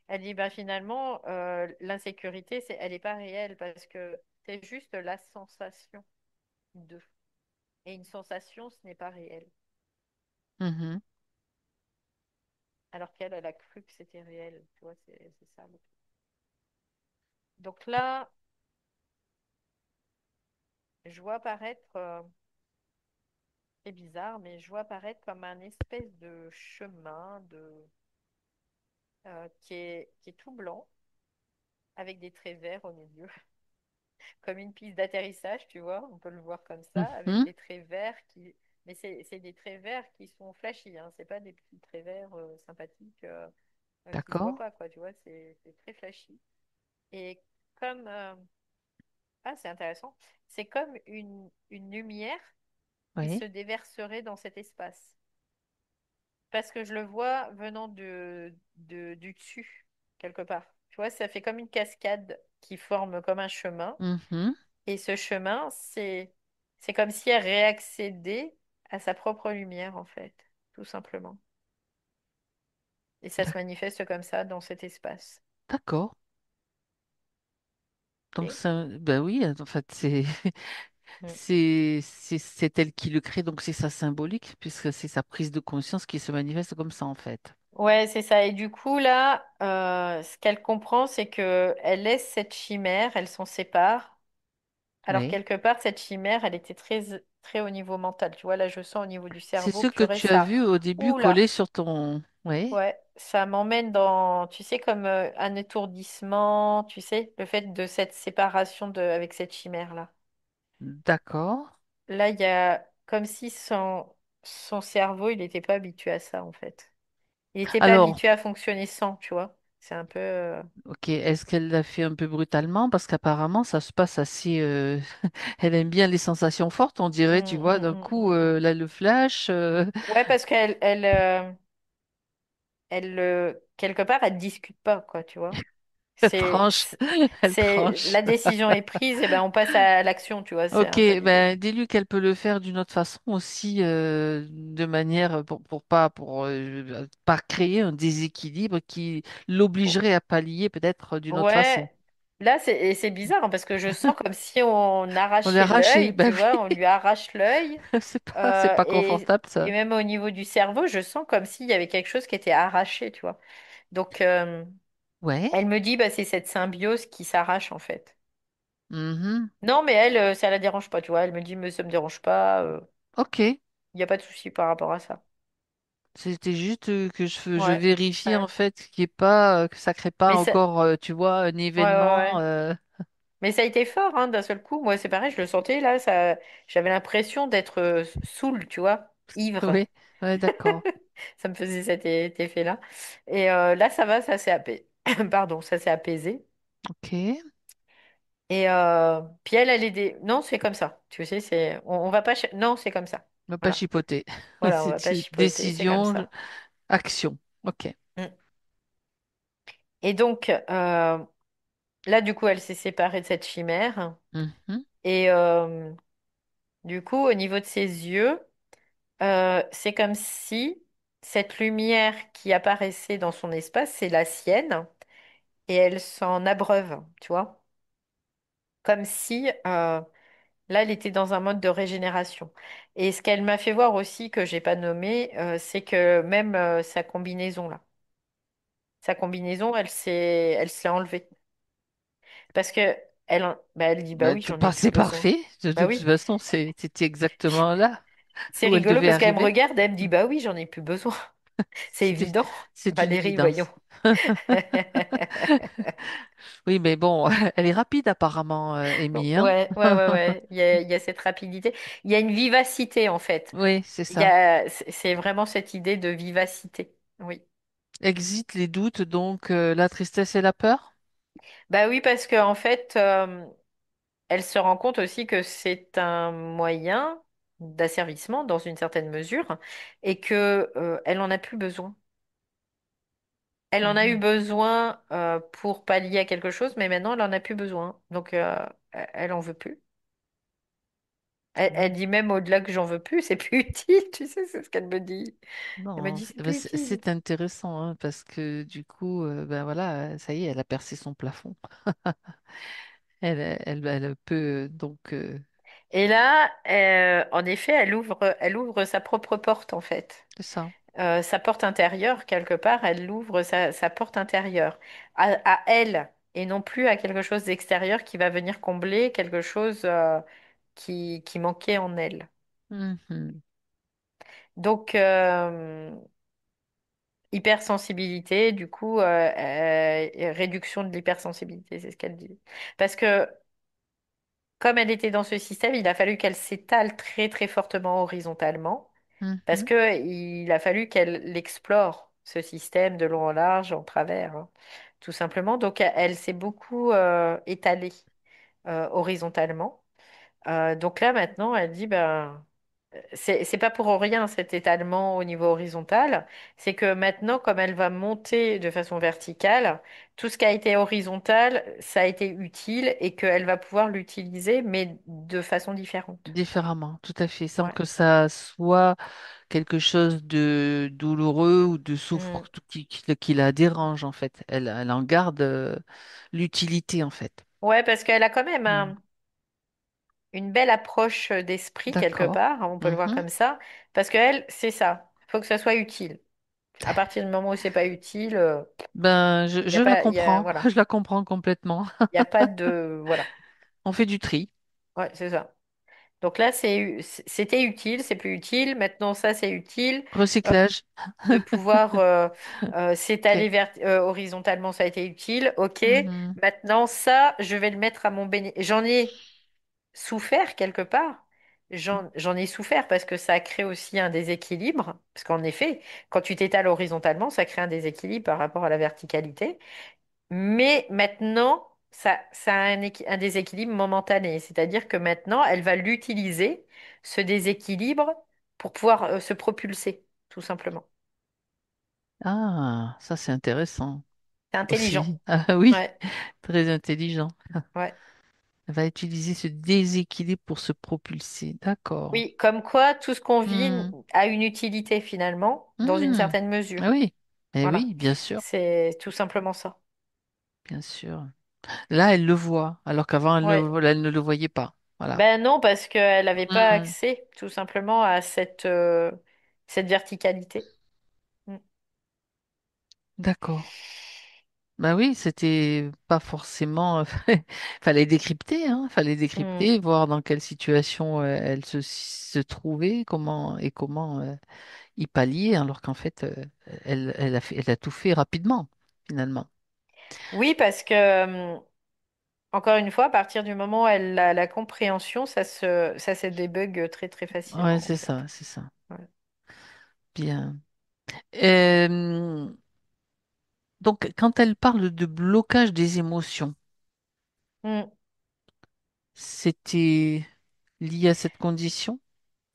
Elle dit, bah, finalement, l'insécurité, elle n'est pas réelle parce que c'est juste la sensation de. Et une sensation, ce n'est pas réel. Mhm. Alors qu'elle, elle a cru que c'était réel. Tu vois, c'est ça. Donc là, je vois apparaître, c'est bizarre, mais je vois apparaître comme un espèce de chemin qui est tout blanc, avec des traits verts au milieu, comme une piste d'atterrissage, tu vois, on peut le voir comme ça, avec Mhm. des traits verts qui... Mais c'est des traits verts qui sont flashy, hein, c'est pas des petits traits verts sympathiques qui se voient D'accord. pas, quoi, tu vois, c'est très flashy. Et comme... ah, c'est intéressant. C'est comme une lumière qui se Oui. déverserait dans cet espace. Parce que je le vois venant du dessus, quelque part. Tu vois, ça fait comme une cascade qui forme comme un chemin. Mhm. Et ce chemin, c'est comme si elle réaccédait à sa propre lumière, en fait, tout simplement. Et ça se D'ac- manifeste comme ça dans cet espace. D'accord. Donc Ok. ça, ben oui, en fait, c'est Mm. c'est elle qui le crée, donc c'est sa symbolique, puisque c'est sa prise de conscience qui se manifeste comme ça, en fait. Ouais, c'est ça. Et du coup, là, ce qu'elle comprend, c'est que elle laisse cette chimère, elle s'en sépare. Alors, Oui. quelque part, cette chimère, elle était très, très au niveau mental. Tu vois, là, je sens au niveau du C'est cerveau, ce que purée, tu as ça. vu au début Ouh collé là! sur ton... Oui. Ouais, ça m'emmène dans, tu sais, comme un étourdissement, tu sais, le fait de cette séparation avec cette chimère-là. D'accord. Là, il y a comme si son cerveau, il n'était pas habitué à ça, en fait. Il n'était pas Alors, habitué à fonctionner sans, tu vois. C'est un peu... ok, est-ce qu'elle l'a fait un peu brutalement? Parce qu'apparemment, ça se passe assez... Elle aime bien les sensations fortes, on dirait, tu vois, d'un coup, mm. là, le flash, Ouais, parce elle quelque part, elle discute pas, quoi, tu vois. elle C'est, tranche, c'est, elle tranche. la décision est prise, et ben on passe à l'action, tu vois. C'est Ok, un peu l'idée. ben dis-lui qu'elle peut le faire d'une autre façon aussi, de manière pour pas créer un déséquilibre qui l'obligerait à pallier peut-être d'une autre façon. Ouais, là c'est bizarre hein, parce que je sens comme si on On l'a arrachait arraché, l'œil, tu ben vois, oui, on lui arrache l'œil c'est pas et, confortable et ça. même au niveau du cerveau, je sens comme s'il y avait quelque chose qui était arraché, tu vois. Donc Ouais. elle me dit bah c'est cette symbiose qui s'arrache en fait. Mhm. Non mais elle ça la dérange pas, tu vois. Elle me dit mais ça me dérange pas, Ok. il n'y a pas de souci par rapport à ça. C'était juste que je Ouais, vérifie en ouais. fait qu'il y ait pas, que ça crée pas Mais ça, encore, tu vois, un ouais ouais événement. ouais. Mais ça a été fort, hein, d'un seul coup. Moi, c'est pareil, je le sentais là, ça, j'avais l'impression d'être saoul, tu vois, ivre. Oui, ouais, d'accord. Ça me faisait cet effet-là. Et là, ça va, ça s'est apaisé. Pardon, ça s'est apaisé. Ok. Et puis elle est non, c'est comme ça. Tu sais, on va pas, non, c'est comme ça. Ne pas Voilà, chipoter. voilà, on va pas C'est chipoter, c'est comme décision, ça. action. Ok. Mm. Et donc là, du coup, elle s'est séparée de cette chimère. Mhm. Et du coup, au niveau de ses yeux. C'est comme si cette lumière qui apparaissait dans son espace, c'est la sienne, et elle s'en abreuve, tu vois. Comme si là, elle était dans un mode de régénération. Et ce qu'elle m'a fait voir aussi, que j'ai pas nommé, c'est que même sa combinaison, elle se l'est enlevée. Parce que elle dit, bah Bah, oui, j'en ai plus c'est besoin. parfait. De Bah toute oui, façon, c'était exactement là c'est où elle rigolo devait parce qu'elle me arriver. regarde, elle me dit, bah oui, j'en ai plus besoin. C'est C'était, évident. c'est une Valérie, voyons. évidence. Oui, mais bon, elle est rapide apparemment, Amy, hein? Ouais, ouais, ouais, ouais. Il y a cette rapidité. Il y a une vivacité, en fait. Oui, c'est ça. C'est vraiment cette idée de vivacité. Oui. Exit les doutes, donc la tristesse et la peur? Bah oui, parce qu'en fait, elle se rend compte aussi que c'est un moyen d'asservissement dans une certaine mesure et que, elle en a plus besoin. Elle en a eu Mhm. besoin, pour pallier à quelque chose, mais maintenant, elle en a plus besoin. Donc, elle en veut plus. Elle Ouais. dit même au-delà que j'en veux plus, c'est plus utile, tu sais, c'est ce qu'elle me dit. Elle m'a Non, dit, c'est ben, plus utile. c'est intéressant hein, parce que du coup, ben voilà, ça y est, elle a percé son plafond. Elle peut donc. Et là, en effet, elle ouvre sa propre porte, en fait. C'est ça. Sa porte intérieure, quelque part, elle ouvre sa porte intérieure à elle, et non plus à quelque chose d'extérieur qui va venir combler quelque chose qui manquait en elle. Mhm. Donc, hypersensibilité, du coup, réduction de l'hypersensibilité, c'est ce qu'elle dit. Parce que comme elle était dans ce système, il a fallu qu'elle s'étale très très fortement horizontalement, parce Mhm. que il a fallu qu'elle l'explore, ce système de long en large, en travers, hein, tout simplement. Donc elle s'est beaucoup étalée horizontalement. Donc là maintenant, elle dit ben c'est pas pour rien cet étalement au niveau horizontal, c'est que maintenant, comme elle va monter de façon verticale, tout ce qui a été horizontal, ça a été utile et qu'elle va pouvoir l'utiliser, mais de façon différente. Différemment, tout à fait, sans Ouais. que ça soit quelque chose de douloureux ou de souffrant Mm. qui la dérange en fait. Elle en garde l'utilité en fait. Ouais, parce qu'elle a quand même Mm. une belle approche d'esprit quelque D'accord. part, hein, on peut le voir Mhm. comme ça, parce qu'elle, c'est ça, il faut que ça soit utile. À partir du moment où c'est pas utile, Ben, il y a je la pas, comprends, voilà, je la comprends complètement. il y a pas de, voilà, On fait du tri, ouais, c'est ça. Donc là, c'était utile, c'est plus utile. Maintenant, ça, c'est utile. Euh, recyclage. de pouvoir Ok. s'étaler horizontalement, ça a été utile. OK. Mhm. Maintenant, ça, je vais le mettre à mon bénéfice. J'en ai souffert quelque part. J'en ai souffert parce que ça crée aussi un déséquilibre. Parce qu'en effet, quand tu t'étales horizontalement, ça crée un déséquilibre par rapport à la verticalité. Mais maintenant, ça a un déséquilibre momentané. C'est-à-dire que maintenant, elle va l'utiliser, ce déséquilibre, pour pouvoir se propulser, tout simplement. Ah, ça c'est intéressant C'est intelligent. aussi. Ah oui, Ouais, très intelligent. ouais. Elle va utiliser ce déséquilibre pour se propulser. D'accord. Oui, comme quoi tout ce qu'on vit Hmm. a une utilité finalement, dans une Hmm. certaine Ah mesure. oui, eh Voilà. oui, bien sûr, C'est tout simplement ça. bien sûr. Là, elle le voit, alors qu'avant, Ouais. elle ne le voyait pas. Voilà. Ben non, parce qu'elle n'avait pas Hmm. accès tout simplement à cette verticalité. Mm. D'accord. Bah oui, c'était pas forcément. Fallait décrypter, hein. Fallait Mm. décrypter, voir dans quelle situation elle se trouvait, comment y pallier, alors qu'en fait, elle a tout fait rapidement, finalement. Oui, parce que encore une fois, à partir du moment où elle a la compréhension, ça se débug très très Ouais, facilement en c'est fait. ça, c'est ça. Ouais. Bien. Euh, donc, quand elle parle de blocage des émotions, Mm. c'était lié à cette condition?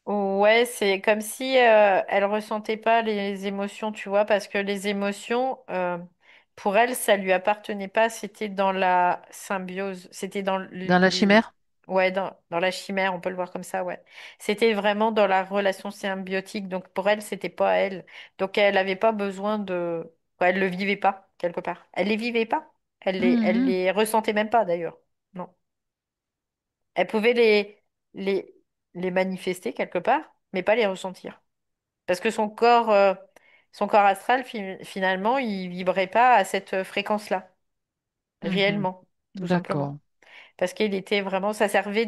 Ouais, c'est comme si elle ressentait pas les émotions, tu vois, parce que les émotions, pour elle, ça lui appartenait pas, c'était dans la symbiose, c'était Dans la chimère? ouais, dans la chimère, on peut le voir comme ça, ouais. C'était vraiment dans la relation symbiotique, donc pour elle, c'était pas elle. Donc elle n'avait pas besoin ouais, elle le vivait pas, quelque part. Elle les vivait pas, elle Mhm, les ressentait même pas d'ailleurs. Non. Elle pouvait les, les manifester quelque part, mais pas les ressentir. Parce que son corps astral, finalement, il vibrait pas à cette fréquence-là, mhm. réellement, tout simplement. D'accord. Parce qu'il était vraiment, ça servait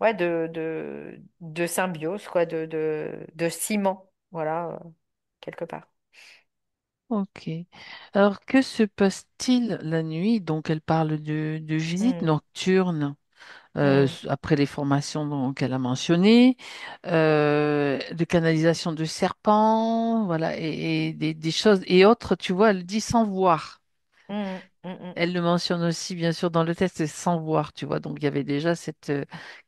ouais, de symbiose, quoi, de ciment, voilà, quelque part. Ok. Alors, que se passe-t-il la nuit? Donc, elle parle de visites Hmm, nocturnes hmm, après les formations qu'elle a mentionnées, de canalisation de serpents, voilà, et des choses et autres, tu vois, elle dit sans voir. hmm, hmm, hmm. Elle le mentionne aussi, bien sûr, dans le texte, c'est sans voir, tu vois. Donc, il y avait déjà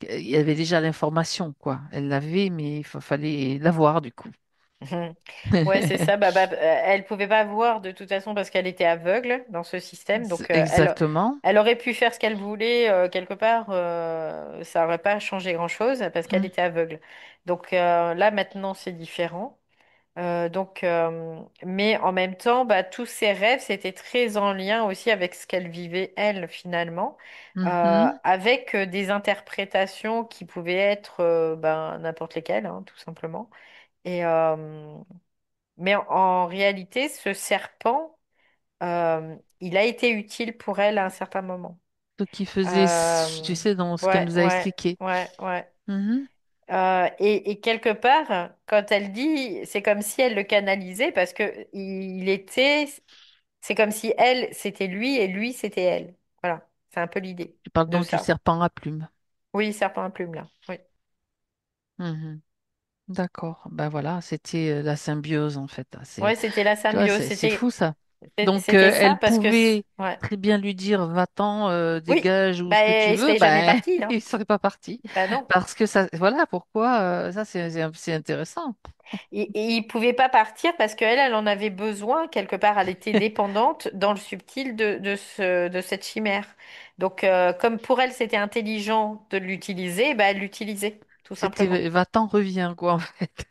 il y avait déjà l'information, quoi. Elle l'avait, mais fallait la voir, du coup. Mhm. Ouais, c'est ça. Elle pouvait pas voir de toute façon parce qu'elle était aveugle dans ce système. Donc, Exactement. elle aurait pu faire ce qu'elle voulait quelque part. Ça aurait pas changé grand-chose parce qu'elle Mm. était aveugle. Donc là, maintenant, c'est différent. Mais en même temps, bah, tous ses rêves, c'était très en lien aussi avec ce qu'elle vivait elle finalement, Mhm. avec des interprétations qui pouvaient être ben, n'importe lesquelles, hein, tout simplement. Et mais en réalité, ce serpent, il a été utile pour elle à un certain moment. Ce qui faisait, tu Euh, sais, dans ce qu'elle ouais, nous a ouais, expliqué. ouais. Mhm. Et quelque part, quand elle dit, c'est comme si elle le canalisait parce que il était, c'est comme si elle, c'était lui et lui, c'était elle. Voilà, c'est un peu l'idée Tu parles de donc du ça. serpent à plumes. Oui, serpent à plume là. Oui, Mhm. D'accord. Ben voilà, c'était la symbiose en fait. ouais, c'était la Tu vois, symbiose. c'est fou ça. Donc, C'était ça elle parce que, pouvait ouais, très bien lui dire, va-t'en, oui, dégage ou ce que tu bah, il veux. serait jamais Ben, parti là. il serait pas parti. Bah non. Parce que ça, voilà pourquoi, ça c'est intéressant. Et il pouvait pas partir parce qu'elle, elle en avait besoin. Quelque part, elle était dépendante dans le subtil de cette chimère. Donc, comme pour elle, c'était intelligent de l'utiliser, bah, elle l'utilisait, tout simplement. C'était va-t'en, reviens, quoi, en fait.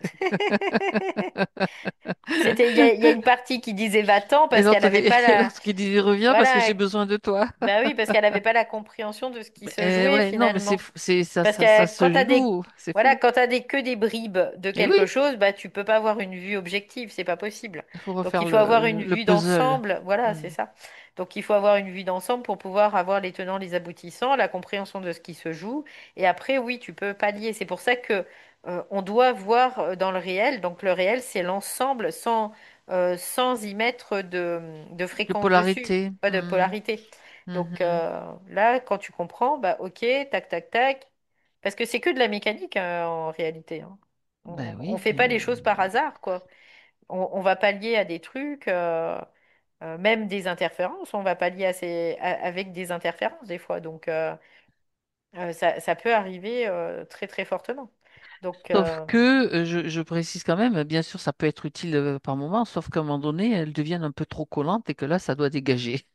Il y a une partie qui disait va-t'en Et parce qu'elle n'avait pas la, l'autre qui disait reviens parce que voilà, j'ai besoin de toi. bah oui, parce qu'elle n'avait pas la compréhension de ce qui se Et jouait ouais, non, mais finalement. ça, Parce ça que se joue, c'est voilà, fou. quand t'as que des bribes de Et oui, quelque chose, bah tu peux pas avoir une vue objective, c'est pas possible. il faut Donc refaire il faut avoir une le vue puzzle. d'ensemble, voilà, c'est Hmm. ça. Donc il faut avoir une vue d'ensemble pour pouvoir avoir les tenants, les aboutissants, la compréhension de ce qui se joue. Et après, oui, tu peux pallier. C'est pour ça que on doit voir dans le réel. Donc le réel, c'est l'ensemble sans y mettre de De fréquence dessus, polarité. pas de Hmm. polarité. Donc Mhm. là, quand tu comprends, bah ok, tac, tac, tac. Parce que c'est que de la mécanique en réalité, hein. Ben On oui, fait pas les choses par hasard, quoi. On va pallier à des trucs, même des interférences, on va pallier avec des interférences des fois. Donc ça peut arriver très très fortement. Donc sauf que, je précise quand même, bien sûr, ça peut être utile par moment, sauf qu'à un moment donné, elles deviennent un peu trop collantes et que là, ça doit dégager.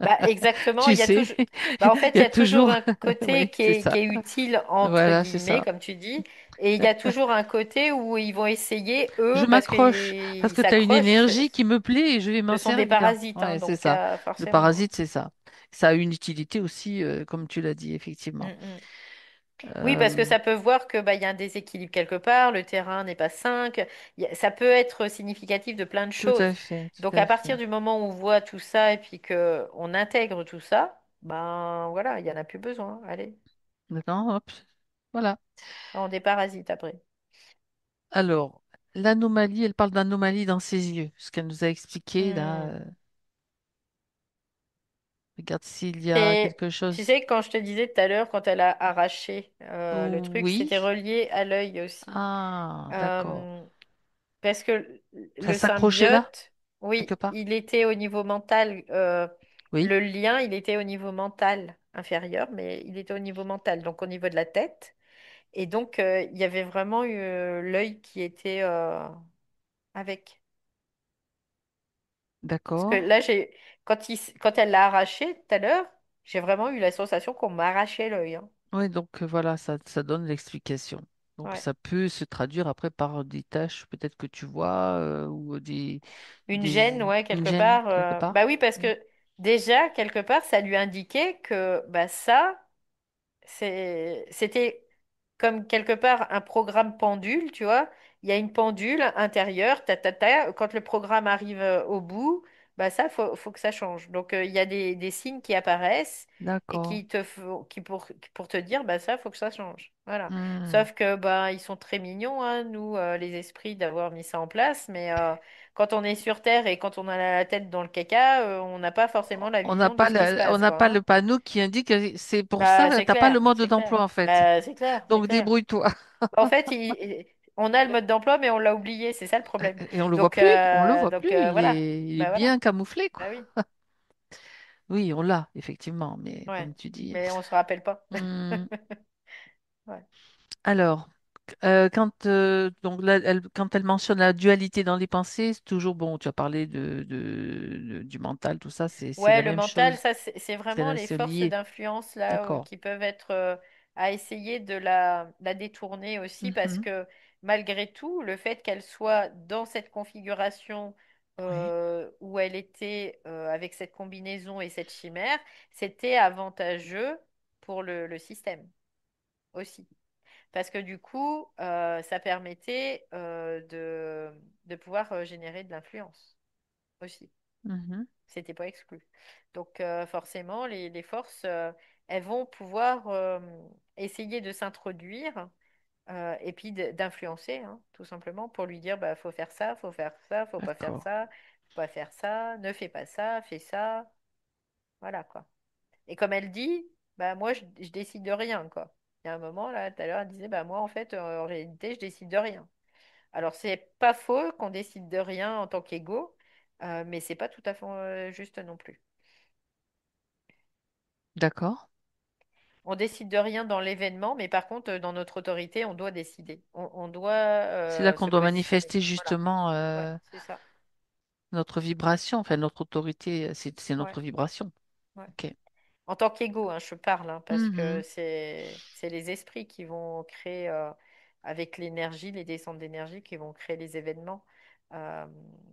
bah exactement, Tu il y a sais, toujours bah, en fait, il y il y a a toujours toujours, un côté oui, c'est qui ça. est utile entre Voilà, c'est guillemets, ça. comme tu dis, et il y a toujours un côté où ils vont essayer, eux, Je parce m'accroche parce qu'ils que tu as une s'accrochent. énergie qui me plaît et je vais Ce m'en sont des servir. parasites, hein, Ouais, c'est donc ça. Le forcément, hein. parasite, c'est ça. Ça a une utilité aussi, comme tu l'as dit, Mm, effectivement. mm. Oui, parce que Euh, ça peut voir que bah, il y a un déséquilibre quelque part, le terrain n'est pas 5. Ça peut être significatif de plein de tout à choses. fait, tout Donc à à fait. partir du moment où on voit tout ça et puis que on intègre tout ça, ben voilà, il y en a plus besoin. Allez, Maintenant, hop, voilà. on déparasite après. Alors, l'anomalie, elle parle d'anomalie dans ses yeux. Ce qu'elle nous a expliqué, là, Hmm. regarde s'il y a Et quelque tu chose. sais, quand je te disais tout à l'heure, quand elle a arraché le truc, Oui. c'était relié à l'œil aussi. Ah, d'accord. Euh, Parce que Ça le s'accrochait là, symbiote, quelque oui, part? il était au niveau mental. Oui, Le lien, il était au niveau mental inférieur, mais il était au niveau mental, donc au niveau de la tête. Et donc, il y avait vraiment eu l'œil qui était avec. Parce que d'accord. là, quand elle l'a arraché tout à l'heure, j'ai vraiment eu la sensation qu'on m'arrachait l'œil, hein. Oui, donc voilà, ça donne l'explication. Donc Ouais. ça peut se traduire après par des tâches peut-être que tu vois ou Une gêne, ouais, une quelque gêne part. quelque part. Bah oui, parce Mm. que déjà, quelque part, ça lui indiquait que bah ça. C'était comme quelque part un programme pendule, tu vois. Il y a une pendule intérieure, Quand le programme arrive au bout, bah ça, faut que ça change. Donc, il y a des signes qui apparaissent et D'accord. pour te dire, bah ça, faut que ça change. Voilà. Hmm. Sauf que, bah, ils sont très mignons, hein, nous, les esprits, d'avoir mis ça en place. Mais quand on est sur Terre et quand on a la tête dans le caca, on n'a pas forcément la vision de ce qui se On passe, n'a quoi, pas le hein. panneau qui indique que c'est pour Bah, ça, c'est t'as pas le clair, mode c'est d'emploi clair. en fait. Bah, c'est clair, c'est Donc clair. débrouille-toi. En fait, on a le mode d'emploi, mais on l'a oublié, c'est ça le problème. Et on le voit plus, on le voit plus, Voilà. il est Bah voilà. bien camouflé quoi. Bah oui. Oui, on l'a effectivement, mais Ouais. comme tu dis. Mais on se rappelle pas. Hmm. Ouais. Alors, quand, donc là, quand elle mentionne la dualité dans les pensées, c'est toujours bon. Tu as parlé du mental, tout ça, c'est Ouais, la le même mental, chose. ça, c'est vraiment les C'est forces lié. d'influence là D'accord. qui peuvent être à essayer de la détourner aussi parce Mhm. que malgré tout, le fait qu'elle soit dans cette configuration Oui. où elle était avec cette combinaison et cette chimère, c'était avantageux pour le système aussi. Parce que du coup, ça permettait de pouvoir générer de l'influence aussi. Mhm. C'était pas exclu. Donc forcément, les forces, elles vont pouvoir essayer de s'introduire et puis d'influencer, hein, tout simplement, pour lui dire, bah, faut faire ça, faut faire ça, faut pas faire D'accord. ça, faut pas faire ça, ne fais pas ça, fais ça. Voilà, quoi. Et comme elle dit, bah, moi, je décide de rien, quoi. Il y a un moment, là, tout à l'heure, elle disait, bah, moi, en fait, en réalité, je décide de rien. Alors, c'est pas faux qu'on décide de rien en tant qu'ego, mais c'est pas tout à fait juste non plus. D'accord. On décide de rien dans l'événement, mais par contre, dans notre autorité, on doit décider. On doit C'est là qu'on se doit positionner. manifester Voilà. justement Ouais, c'est ça. notre vibration, enfin notre autorité, c'est Ouais, notre vibration. ouais. Ok. En tant qu'ego, hein, je parle, hein, parce que Mhm. c'est les esprits qui vont créer, avec l'énergie, les descentes d'énergie, qui vont créer les événements, euh,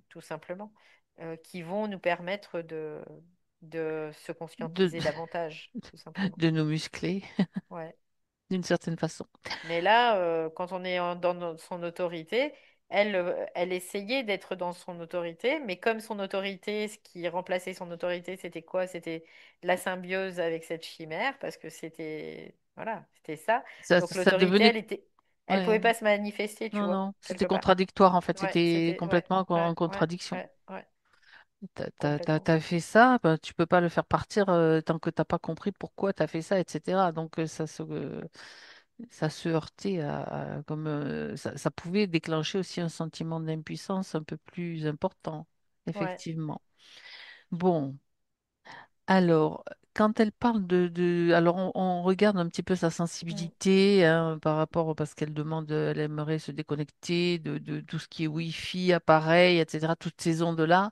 tout simplement, qui vont nous permettre de se De, conscientiser davantage, tout simplement. de nous muscler Ouais. d'une certaine façon. Mais là, quand on est son autorité, elle essayait d'être dans son autorité, mais comme son autorité, ce qui remplaçait son autorité, c'était quoi? C'était la symbiose avec cette chimère, parce que c'était, voilà, c'était ça. Donc Ça l'autorité, devenait, elle ouais, pouvait pas se manifester, tu non, vois, non, c'était quelque part. contradictoire en fait, Ouais, c'était c'était, ouais, complètement en ouais, ouais, contradiction. ouais, T'as complètement. fait ça, ben, tu peux pas le faire partir tant que t'as pas compris pourquoi tu as fait ça, etc. Donc ça se heurtait comme ça pouvait déclencher aussi un sentiment d'impuissance un peu plus important, Ouais. effectivement. Bon, alors quand elle parle alors on regarde un petit peu sa Mm, sensibilité hein, par rapport parce qu'elle demande, elle aimerait se déconnecter de tout ce qui est Wi-Fi, appareil, etc. Toutes ces ondes-là.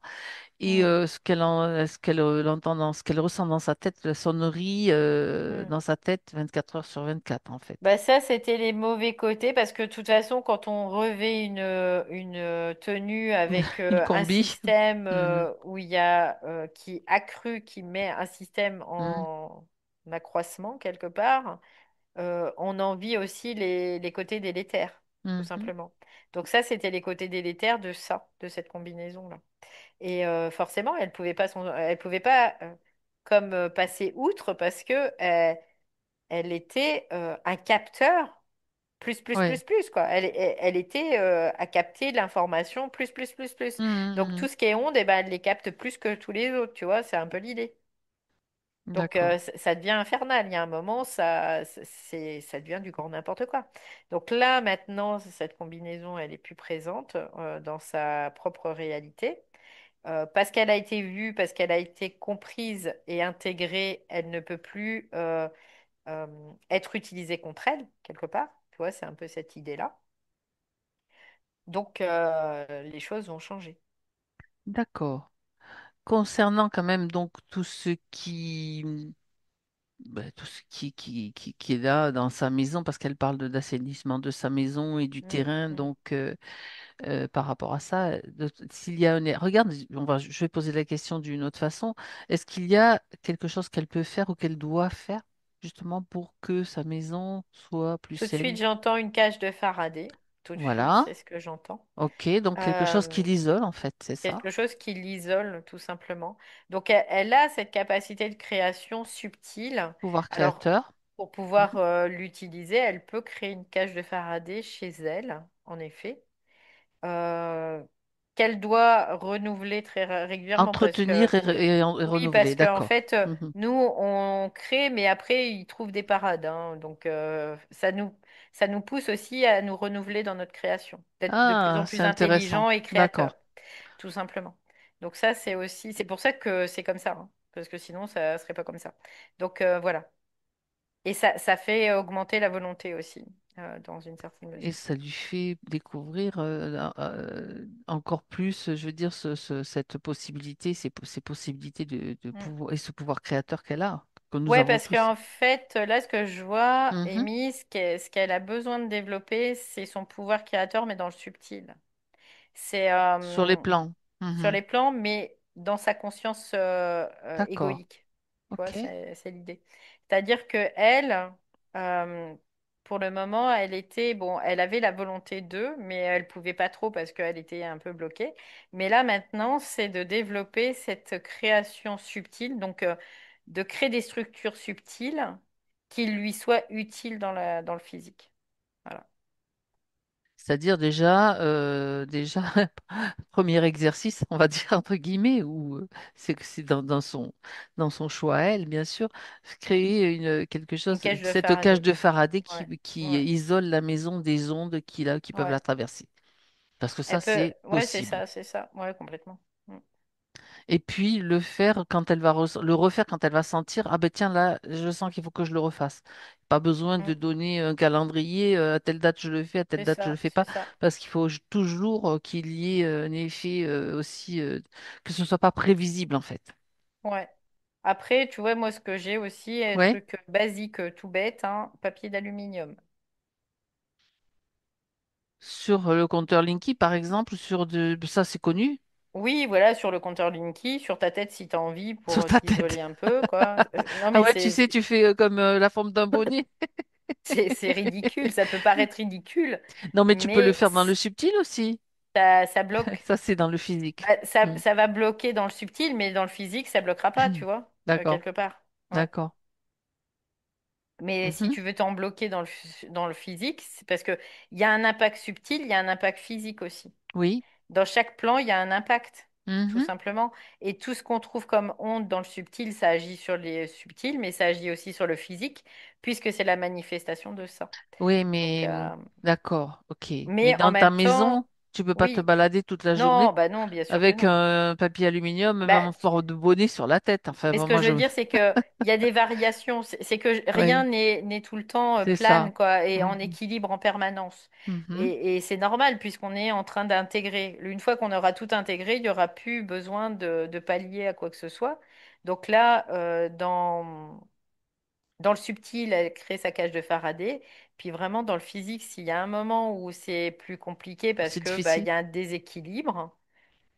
Et mm, ce qu'elle entend ce qu'elle ressent dans sa tête, la sonnerie mm. dans sa tête 24 heures sur 24 en fait. Bah ça, c'était les mauvais côtés parce que de toute façon, quand on revêt une tenue avec Une un combi. système Mhm, où il y a qui accrue, qui met un système mhm, en accroissement quelque part, on en vit aussi les côtés délétères, tout mhm. simplement. Donc ça, c'était les côtés délétères de ça, de cette combinaison-là. Et forcément, elle pouvait pas comme passer outre parce que elle était un capteur Ouais. quoi. Elle était à capter de l'information plus. Donc Mhm, tout ce qui est onde, eh ben, elle les capte plus que tous les autres, tu vois, c'est un peu l'idée. mhm. Donc D'accord. ça devient infernal. Il y a un moment, ça devient du grand n'importe quoi. Donc là, maintenant, cette combinaison, elle est plus présente dans sa propre réalité. Parce qu'elle a été vue, parce qu'elle a été comprise et intégrée, elle ne peut plus euh, être utilisée contre elle, quelque part. Tu vois, c'est un peu cette idée-là. Donc, les choses vont changer. D'accord. Concernant quand même donc tout ce qui est là dans sa maison, parce qu'elle parle d'assainissement de sa maison et du Mm, terrain, mm. donc par rapport à ça, s'il y a regarde, je vais poser la question d'une autre façon. Est-ce qu'il y a quelque chose qu'elle peut faire ou qu'elle doit faire justement pour que sa maison soit plus Tout de suite, saine? j'entends une cage de Faraday. Tout de suite, Voilà. c'est ce que j'entends. Ok, donc quelque chose qui Euh, l'isole en fait, c'est ça? quelque chose qui l'isole, tout simplement. Donc, elle a cette capacité de création subtile. Pouvoir Alors, créateur. pour Mhm. pouvoir l'utiliser, elle peut créer une cage de Faraday chez elle, en effet. euh, qu'elle doit renouveler très régulièrement parce que Entretenir et oui, renouveler, parce qu'en d'accord. fait, Mhm. nous, on crée, mais après, ils trouvent des parades, hein. Donc, ça nous pousse aussi à nous renouveler dans notre création, d'être de plus Ah, en c'est plus intéressant. intelligents et D'accord. créateurs, tout simplement. Donc ça, c'est pour ça que c'est comme ça, hein, parce que sinon, ça serait pas comme ça. Donc, voilà. Et ça fait augmenter la volonté aussi, dans une certaine Et mesure. ça lui fait découvrir encore plus, je veux dire, cette possibilité, ces possibilités de Mm. pouvoir et ce pouvoir créateur qu'elle a. que nous Ouais, avons parce tous. qu'en fait, là, ce que je vois, Mhm. Amy, ce qu'elle a besoin de développer, c'est son pouvoir créateur, mais dans le subtil. C'est Sur les plans. sur Mhm. les plans, mais dans sa conscience D'accord. égoïque. Tu vois, OK. c'est l'idée. C'est-à-dire que elle, euh, pour le moment, elle était, bon, elle avait la volonté d'eux, mais elle pouvait pas trop parce qu'elle était un peu bloquée. Mais là, maintenant, c'est de développer cette création subtile, donc de créer des structures subtiles qui lui soient utiles dans le physique. Voilà. C'est-à-dire déjà premier exercice, on va dire entre guillemets, ou c'est que c'est dans son choix à elle, bien sûr, créer quelque Une chose, cage de cette cage Faraday. de Faraday Ouais, qui ouais, isole la maison des ondes qui peuvent la ouais. traverser. Parce que ça, Elle peut, c'est ouais, possible. c'est ça, ouais, complètement. Mm. Et puis le faire quand elle va le refaire quand elle va sentir, ah ben tiens là, je sens qu'il faut que je le refasse. Pas besoin de Mm. donner un calendrier, à telle date je le fais, à telle date je le fais C'est pas, ça, parce qu'il faut toujours qu'il y ait un effet aussi, que ce soit pas prévisible en fait. ouais. Après, tu vois, moi, ce que j'ai aussi, un Ouais. truc basique, tout bête, hein, papier d'aluminium. Sur le compteur Linky par exemple, ça c'est connu, Oui, voilà, sur le compteur Linky, sur ta tête si tu as envie sur pour ta t'isoler tête. un peu, quoi. Non, Ah mais ouais, tu sais, tu fais comme la forme d'un bonnet. c'est ridicule, ça peut paraître ridicule, Non mais tu peux le mais faire dans le subtil aussi. ça bloque. Ça c'est dans le physique. Bah, Hmm. ça va bloquer dans le subtil, mais dans le physique, ça bloquera pas, tu vois, D'accord, quelque part. Ouais. d'accord. Mais si Mhm. tu veux t'en bloquer dans le physique, c'est parce que il y a un impact subtil, il y a un impact physique aussi. Oui. Dans chaque plan, il y a un impact, tout Mhm. simplement. Et tout ce qu'on trouve comme onde dans le subtil, ça agit sur les subtils, mais ça agit aussi sur le physique, puisque c'est la manifestation de ça. Oui, Donc, mais d'accord, ok. Mais mais en dans ta même temps, maison, tu peux pas te oui, balader toute la journée non, bah non, bien sûr que avec non. un papier aluminium, même Bah, en forme de bonnet sur la tête. Enfin, mais ce que vraiment, je veux dire, c'est que il y a des variations. C'est que rien Oui, n'est tout le temps c'est ça. plane, quoi, et en Mhm. équilibre en permanence. Mhm. Et c'est normal puisqu'on est en train d'intégrer. Une fois qu'on aura tout intégré, il n'y aura plus besoin de pallier à quoi que ce soit. Donc là, dans le subtil, elle crée sa cage de Faraday. Puis vraiment, dans le physique, s'il y a un moment où c'est plus compliqué parce C'est que bah, il difficile. y a un déséquilibre,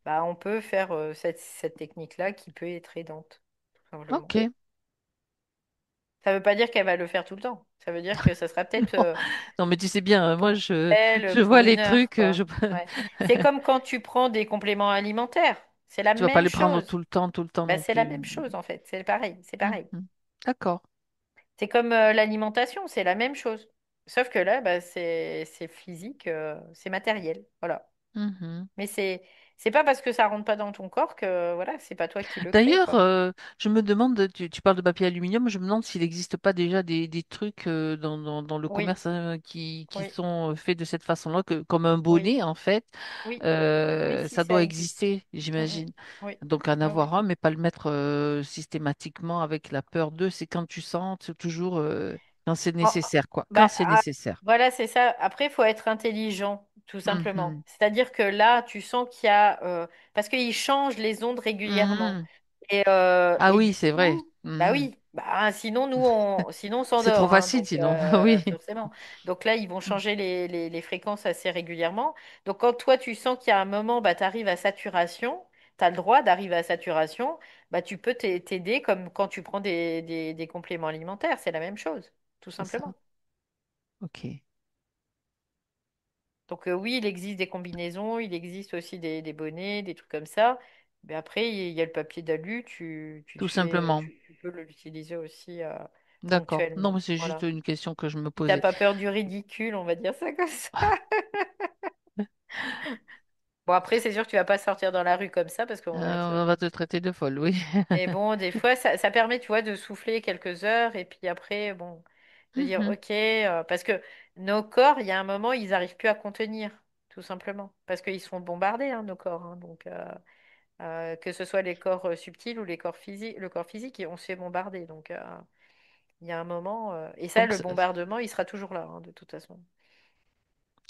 bah, on peut faire cette technique-là qui peut être aidante, tout simplement. Ok. Ça veut pas dire qu'elle va le faire tout le temps. Ça veut dire que ça sera peut-être Non, non, mais tu sais bien, moi, ponctuel je vois pour les une heure, trucs, quoi. Ouais. C'est comme quand tu prends des compléments alimentaires. C'est la tu vas pas même les prendre chose. tout le temps Bah, non c'est la plus. même chose en fait. C'est pareil. C'est pareil. Mhm. D'accord. C'est comme l'alimentation. C'est la même chose. Sauf que là, bah, c'est physique, c'est matériel. Voilà. Mhm. Mais c'est pas parce que ça rentre pas dans ton corps que voilà, c'est pas toi qui le crée, D'ailleurs, quoi. je me demande, tu parles de papier aluminium, je me demande s'il n'existe pas déjà des trucs dans le Oui, commerce qui oui, sont faits de cette façon-là, comme un oui, bonnet en fait. oui, oui, si Ça ça doit existe. exister, Mm, mm. j'imagine. Oui, Donc en oui, oui. avoir un, mais pas le mettre systématiquement avec la peur d'eux. C'est quand tu sens, c'est toujours quand c'est En- nécessaire, quoi. Quand bah, c'est nécessaire. voilà, c'est ça. Après, il faut être intelligent, tout simplement. Mhm. C'est-à-dire que là, tu sens qu'il y a... parce qu'ils changent les ondes régulièrement. Mhm. Ah Et oui, du c'est vrai. coup, bah Mhm. oui, bah, sinon on C'est trop s'endort, hein, facile donc sinon. Oui. forcément. Donc là, ils vont changer les fréquences assez régulièrement. Donc quand toi, tu sens qu'il y a un moment, bah, tu arrives à saturation, tu as le droit d'arriver à saturation, bah, tu peux t'aider comme quand tu prends des compléments alimentaires. C'est la même chose, tout C'est ça. simplement. Ok. Donc oui, il existe des combinaisons, il existe aussi des bonnets, des trucs comme ça. Mais après, il y a le papier d'alu, tu te Tout fais, simplement. tu peux l'utiliser aussi D'accord. Non, ponctuellement. mais c'est juste Voilà. une question que je me Si t'as posais. pas peur du ridicule, on va dire ça comme ça. Bon, après, c'est sûr que tu vas pas sortir dans la rue comme ça parce qu'on va te... On va te traiter de folle, oui. Mais bon, des fois, ça permet, tu vois, de souffler quelques heures et puis après, bon, de dire, Mhm. OK, parce que nos corps, il y a un moment, ils n'arrivent plus à contenir, tout simplement. Parce qu'ils sont bombardés, hein, nos corps. Hein. Donc, que ce soit les corps subtils ou les corps physiques, le corps physique, on se fait bombarder. Donc, il y a un moment, et ça, Donc, le bombardement, il sera toujours là, hein, de toute façon.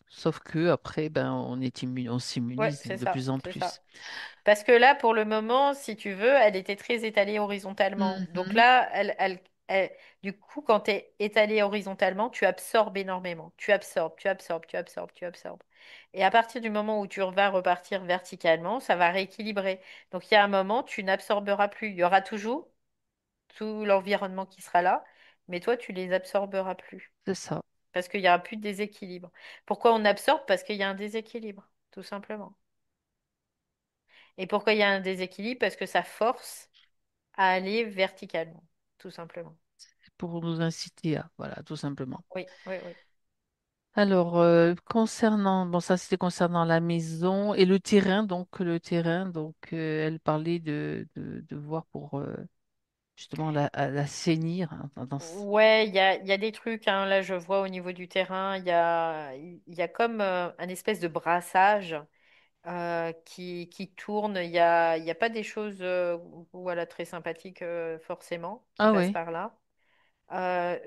sauf que après, ben, on Ouais, s'immunise c'est de ça, plus en c'est ça. plus. Parce que là, pour le moment, si tu veux, elle était très étalée horizontalement. Donc Mhm. là, du coup, quand tu es étalé horizontalement, tu absorbes énormément. Tu absorbes, tu absorbes, tu absorbes, tu absorbes. Et à partir du moment où tu vas repartir verticalement, ça va rééquilibrer. Donc il y a un moment, tu n'absorberas plus. Il y aura toujours tout l'environnement qui sera là, mais toi, tu les absorberas plus. c'est ça. Parce qu'il n'y aura plus de déséquilibre. Pourquoi on absorbe? Parce qu'il y a un déséquilibre, tout simplement. Et pourquoi il y a un déséquilibre? Parce que ça force à aller verticalement, tout simplement. Pour nous inciter à, voilà, tout simplement. Oui, oui, oui. Alors, concernant, bon, ça c'était concernant la maison et le terrain, donc elle parlait de voir pour justement l'assainir, hein, Ouais, il y a des trucs, hein, là je vois au niveau du terrain, il y a comme un espèce de brassage qui tourne. Il y a pas des choses voilà, très sympathiques forcément qui Ah passent oui, par là.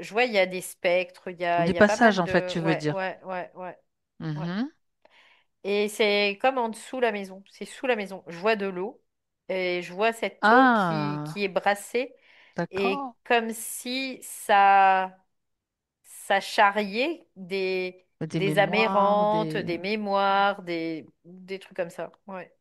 Je vois, il y a des spectres, des il y a pas passages mal en fait, de... tu veux Ouais, dire. ouais, ouais, ouais, ouais. Mhm. Et c'est comme en dessous la maison, c'est sous la maison. Je vois de l'eau et je vois cette eau Ah, qui est brassée et d'accord. comme si ça charriait Des des mémoires, amérantes, des. des mémoires, des trucs comme ça. Ouais.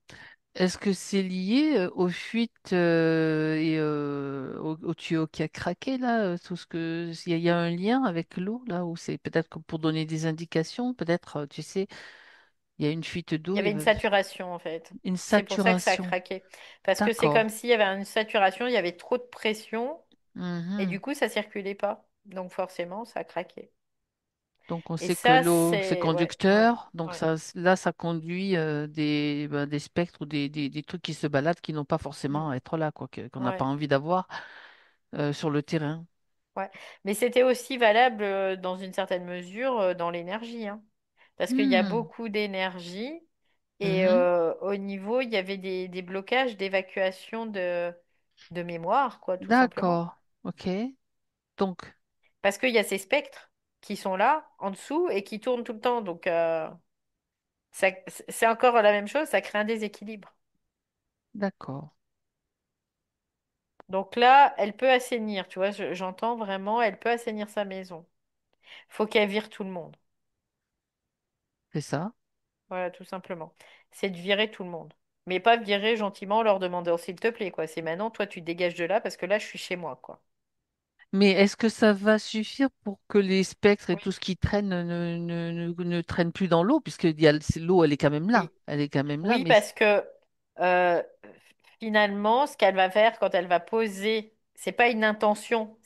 Est-ce que c'est lié aux fuites et au tuyau qui a craqué là, tout ce que il y a un lien avec l'eau là, ou c'est peut-être que pour donner des indications, peut-être, tu sais, il y a une fuite d'eau, Il y avait une saturation en fait. une C'est pour ça que ça a saturation. craqué. Parce que c'est D'accord. comme s'il y avait une saturation, il y avait trop de pression et Mhm. du coup ça circulait pas. Donc forcément ça a craqué. Donc on Et sait que ça l'eau c'est c'est ouais, ouais, conducteur, donc ouais. ça là ça conduit des spectres ou des trucs qui se baladent qui n'ont pas Mm, forcément à être là, quoi, qu'on n'a pas ouais. envie d'avoir sur le terrain. Ouais. Mais c'était aussi valable dans une certaine mesure dans l'énergie, hein. Parce qu'il y a Hmm. beaucoup d'énergie et Mhm. au niveau, il y avait des blocages d'évacuation de mémoire, quoi, tout simplement. D'accord. Ok. Donc, Parce qu'il y a ces spectres qui sont là, en dessous, et qui tournent tout le temps. Donc, c'est encore la même chose, ça crée un déséquilibre. d'accord. Donc là, elle peut assainir, tu vois, j'entends vraiment, elle peut assainir sa maison. Faut qu'elle vire tout le monde. C'est ça. Voilà, tout simplement. C'est de virer tout le monde. Mais pas virer gentiment en leur demandant s'il te plaît, quoi. C'est maintenant, toi, tu te dégages de là parce que là, je suis chez moi, quoi. Mais est-ce que ça va suffire pour que les spectres et Oui. tout ce qui traîne ne traîne plus dans l'eau, puisque l'eau, elle est quand même là. Oui. Elle est quand même là, Oui, mais parce que euh, finalement, ce qu'elle va faire quand elle va poser, c'est pas une intention,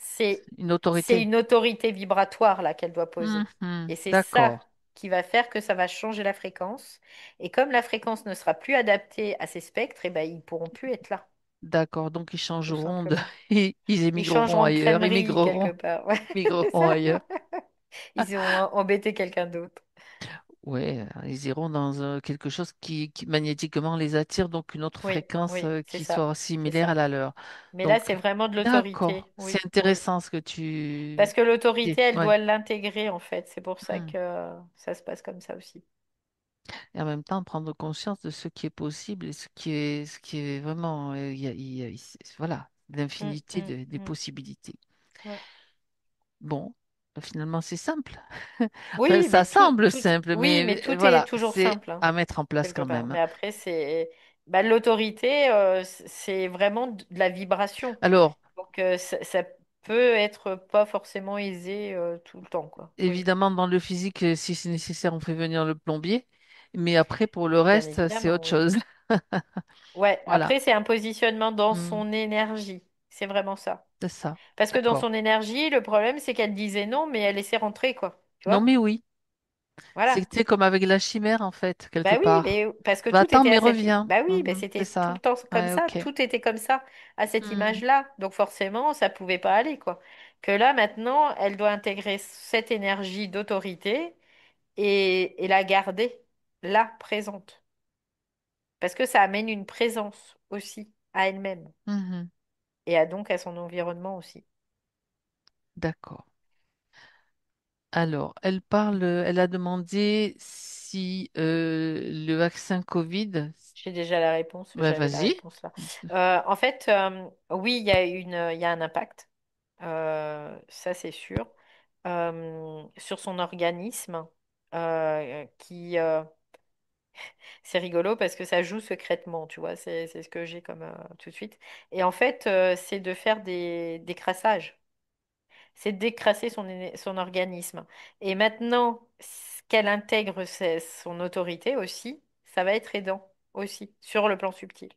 une c'est autorité. une autorité vibratoire là qu'elle doit poser. Mhm. Et c'est ça D'accord. qui va faire que ça va changer la fréquence. Et comme la fréquence ne sera plus adaptée à ces spectres, eh ben, ils pourront plus être là, D'accord. Donc, ils tout changeront de... simplement. Ils Ils émigreront changeront de ailleurs. crèmerie quelque part. Ouais, c'est Migreront ça. ailleurs. Ils ont embêté quelqu'un d'autre. Ouais, ils iront dans quelque chose qui magnétiquement les attire, donc une autre Oui, fréquence oui, c'est qui ça. soit C'est similaire à ça. la leur. Mais là, Donc, c'est vraiment de d'accord, l'autorité. c'est Oui, oui. intéressant ce que tu Parce que dis. l'autorité, elle Ouais. doit l'intégrer, en fait. C'est pour ça Hmm. que ça se passe comme ça aussi. Et en même temps, prendre conscience de ce qui est possible et ce qui est vraiment, voilà, Mm, l'infinité mm, des mm. possibilités. Ouais. Bon, finalement, c'est simple. Enfin, Oui, ça semble simple, oui, mais mais tout est voilà, toujours c'est simple, hein, à mettre en place quelque quand part. même, Mais hein. après, c'est bah, l'autorité, c'est vraiment de la vibration. Alors, Donc, ça peut être pas forcément aisé tout le temps, quoi. Oui, évidemment, dans le physique, si c'est nécessaire, on fait venir le plombier. Mais après, pour le bien reste, c'est évidemment, autre oui. chose. Ouais, Voilà. après, c'est un positionnement dans Hmm, son énergie. C'est vraiment ça. c'est ça. Parce que dans D'accord. son énergie, le problème, c'est qu'elle disait non, mais elle laissait rentrer, quoi. Tu Non, vois? mais oui. Voilà. C'était comme avec la chimère, en fait, quelque Bah oui, part. mais parce que tout Va-t'en, était mais à cette... reviens. Bah oui, bah Mhm, c'est c'était tout le ça. temps comme Ouais, ça. ok. Tout était comme ça, à cette Hmm, image-là. Donc forcément, ça pouvait pas aller, quoi. Que là, maintenant, elle doit intégrer cette énergie d'autorité et la garder là, présente. Parce que ça amène une présence aussi à elle-même mhm. et à donc à son environnement aussi. D'accord. Alors, elle a demandé si le vaccin Covid. J'ai déjà la réponse, Ouais, j'avais la vas-y. réponse là. En fait, oui, il y a un impact. Ça c'est sûr. Sur son organisme, qui c'est rigolo parce que ça joue secrètement, tu vois, c'est ce que j'ai comme tout de suite. Et en fait, c'est de faire des crassages, c'est de décrasser son organisme. Et maintenant, qu'elle intègre son autorité aussi, ça va être aidant aussi, sur le plan subtil.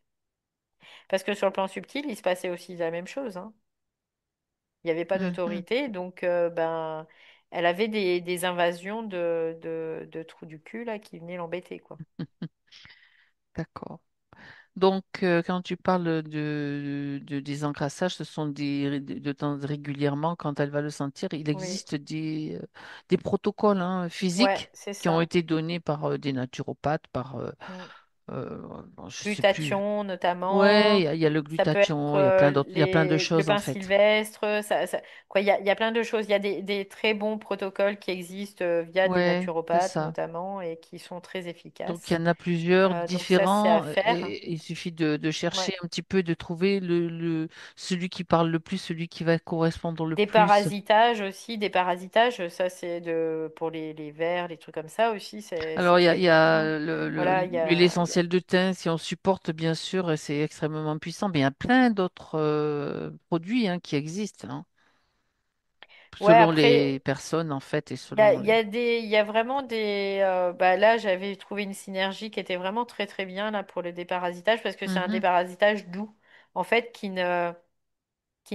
Parce que sur le plan subtil, il se passait aussi la même chose, hein. Il n'y avait pas Mhm. d'autorité, donc ben, elle avait des invasions de trous du cul là, qui venaient l'embêter, quoi. D'accord. Donc, quand tu parles de désencrassage, ce sont de temps régulièrement, quand elle va le sentir, il Oui, existe des protocoles hein, ouais, physiques c'est qui ont ça. été donnés par des naturopathes, par, Mm. bon, je sais plus. Glutathion Ouais, notamment. il y a le Ça peut être glutathion, il y a plein d'autres, il y a plein de le choses en pain fait. sylvestre. Quoi, il y a plein de choses. Il y a des très bons protocoles qui existent via des Ouais, c'est naturopathes ça. notamment et qui sont très Donc, il y efficaces. en a plusieurs Donc ça, c'est à différents faire. et il suffit de chercher Ouais. un petit peu, de trouver celui qui parle le plus, celui qui va correspondre le Des plus. parasitages aussi, des parasitages, ça c'est pour les vers, les trucs comme ça aussi, Alors, c'est il y très bien. a Voilà, l'huile essentielle de thym, si on supporte, bien sûr, et c'est extrêmement puissant, mais il y a plein d'autres produits hein, qui existent, hein, ouais, selon après, les personnes, en fait, et selon les... il y a vraiment bah là, j'avais trouvé une synergie qui était vraiment très très bien là pour le déparasitage parce que c'est un Mhm. déparasitage doux, en fait, qui ne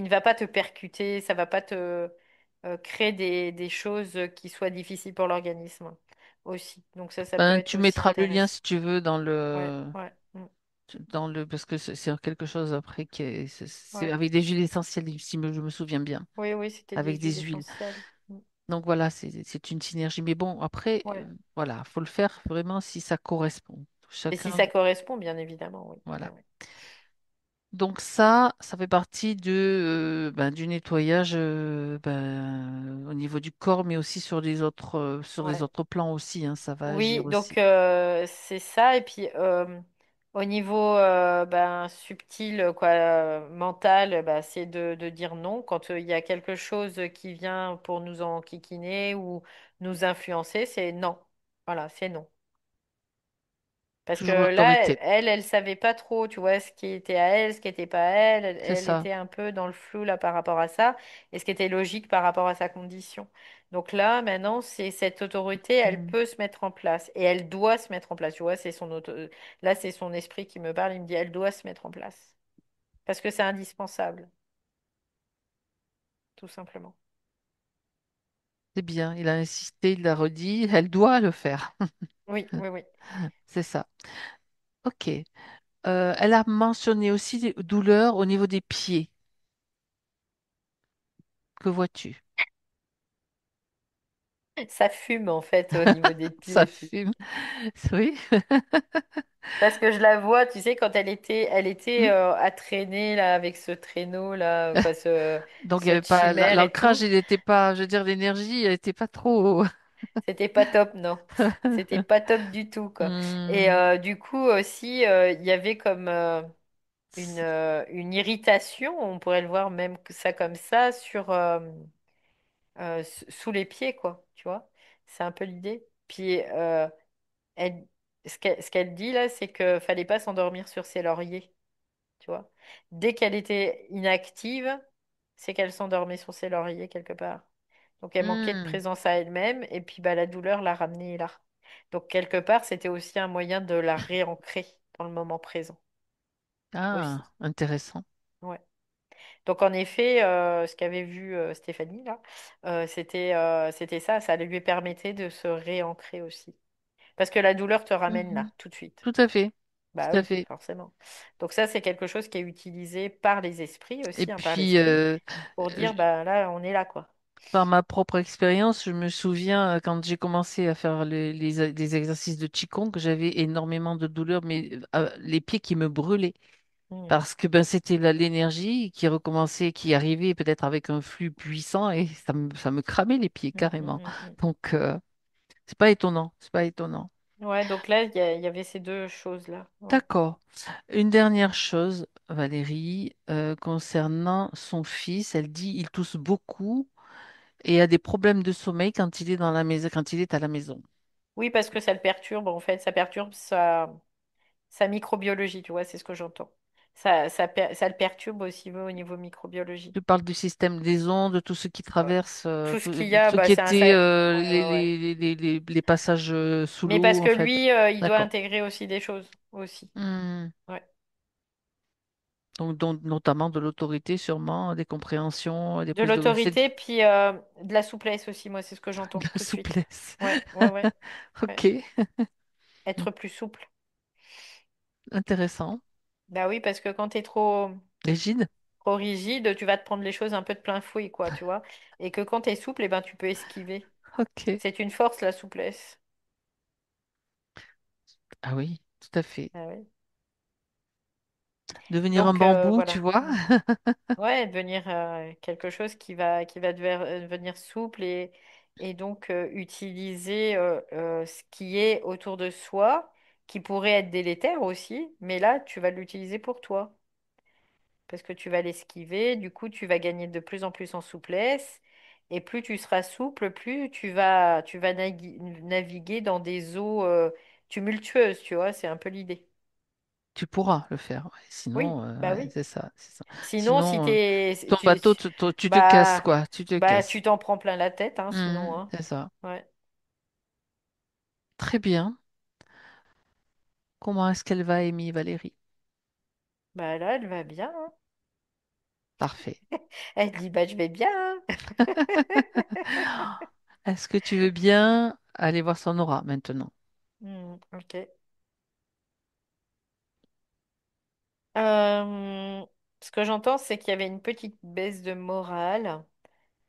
va pas te percuter, ça va pas te créer des choses qui soient difficiles pour l'organisme aussi. Donc ça peut Ben, être tu aussi mettras le lien, intéressant. si tu veux, Ouais, ouais, parce que c'est quelque chose après c'est ouais. avec des huiles essentielles, si je me souviens bien, Oui, oui, c'était des avec des huiles huiles. essentielles. Mm. Donc voilà, c'est une synergie. Mais bon, après, Ouais. voilà, faut le faire vraiment si ça correspond. Et si Chacun, ça correspond, bien évidemment, oui. Ouais, voilà. ouais. Donc ça fait partie du nettoyage au niveau du corps, mais aussi sur les Ouais. autres plans aussi, hein, ça va agir Oui, aussi. donc c'est ça. Et puis au niveau ben, subtil, quoi, mental, bah, c'est de dire non quand il y a quelque chose qui vient pour nous enquiquiner ou nous influencer, c'est non. Voilà, c'est non. Parce que Toujours là, l'autorité, elle savait pas trop, tu vois, ce qui était à elle, ce qui était pas à elle. c'est Elle ça. était un peu dans le flou là par rapport à ça, et ce qui était logique par rapport à sa condition. Donc là, maintenant, c'est cette autorité, elle Mm. peut se mettre en place, et elle doit se mettre en place. Tu vois, là, c'est son esprit qui me parle. Il me dit, elle doit se mettre en place, parce que c'est indispensable, tout simplement. C'est bien, il a insisté, il l'a redit, elle doit le faire. Oui, oui, oui. C'est ça. Ok. Elle a mentionné aussi des douleurs au niveau des pieds. Que vois-tu? Ça fume en fait au niveau des Ça pieds. fume. Oui. Parce que je la vois, tu sais, quand elle était Hmm. à traîner là avec ce traîneau là, quoi, Donc, il y ce avait pas chimère et l'ancrage, tout. il n'était pas, je veux dire, l'énergie, elle n'était pas trop. C'était pas top, non. C'était pas top du tout, quoi. Et Hmm. du coup aussi, il y avait comme une irritation, on pourrait le voir même que ça comme ça, sous les pieds, quoi. Tu vois? C'est un peu l'idée. Puis elle, ce qu'elle dit là, c'est que fallait pas s'endormir sur ses lauriers. Tu vois. Dès qu'elle était inactive, c'est qu'elle s'endormait sur ses lauriers quelque part. Donc elle manquait de Hmm. présence à elle-même et puis bah, la douleur l'a ramenée là. Donc quelque part, c'était aussi un moyen de la réancrer dans le moment présent aussi. Ah, intéressant. Ouais. Donc en effet, ce qu'avait vu Stéphanie là, c'était ça, ça lui permettait de se réancrer aussi. Parce que la douleur te ramène Mhm. là, tout de suite. Tout à fait. Bah Tout à oui, fait. forcément. Donc ça, c'est quelque chose qui est utilisé par les esprits Et aussi, hein, par puis, l'esprit, pour dire, bah là, on est là, quoi. par ma propre expérience, je me souviens quand j'ai commencé à faire les exercices de Qigong, que j'avais énormément de douleurs, mais les pieds qui me brûlaient. Hmm. Parce que ben, c'était l'énergie qui recommençait, qui arrivait peut-être avec un flux puissant et ça me cramait les pieds Hmm, hmm, carrément. hmm, hmm. Donc, c'est pas étonnant, c'est pas étonnant. Ouais, donc là, il y avait ces deux choses-là. Ouais. D'accord. Une dernière chose, Valérie, concernant son fils, elle dit il tousse beaucoup et a des problèmes de sommeil quand il est dans la maison, quand il est à la maison. Oui, parce que ça le perturbe, en fait, ça perturbe sa microbiologie, tu vois, c'est ce que j'entends. Ça le perturbe aussi au niveau microbiologie. Tu parles du système des ondes, de tout ce qui Ouais. traverse, Tout ce qu'il y a, ce bah, qui était ouais, ouais. les passages sous Mais parce l'eau, que en fait. lui, il doit D'accord. intégrer aussi des choses, aussi. Hmm. Ouais. Donc, notamment de l'autorité, sûrement, des compréhensions, des De prises de... C'est l'autorité, puis de la souplesse aussi, moi, c'est ce que de j'entends la tout de suite. souplesse. Ouais, ouais, ouais, ouais. Ok, Être plus souple. intéressant. Bah oui, parce que quand t'es Rigide? trop rigide, tu vas te prendre les choses un peu de plein fouet, quoi, tu vois. Et que quand t'es souple, eh ben, tu peux esquiver. Ok. C'est une force, la souplesse. Ah oui, tout à fait. Ah ouais. Devenir un Donc, bambou, tu voilà. vois? Mm. Ouais, devenir quelque chose qui va devenir souple et donc utiliser ce qui est autour de soi, qui pourrait être délétère aussi, mais là, tu vas l'utiliser pour toi, parce que tu vas l'esquiver, du coup, tu vas gagner de plus en plus en souplesse, et plus tu seras souple, plus tu vas naviguer dans des eaux tumultueuses, tu vois, c'est un peu l'idée. Tu pourras le faire. Ouais. Oui, Sinon, bah ouais, oui. c'est ça, c'est ça. Sinon, si Sinon, t'es, ton tu, bateau, tu te casses, bah, quoi. Tu te tu casses. t'en prends plein la tête, hein, sinon, Mhm, hein. c'est ça. Ouais. Très bien. Comment est-ce qu'elle va, Amy, Valérie? Bah là, elle va bien, hein. Parfait. Elle dit, bah je vais bien, hein. Est-ce que tu veux bien aller voir son aura maintenant? Ok. Euh, Ce que j'entends, c'est qu'il y avait une petite baisse de morale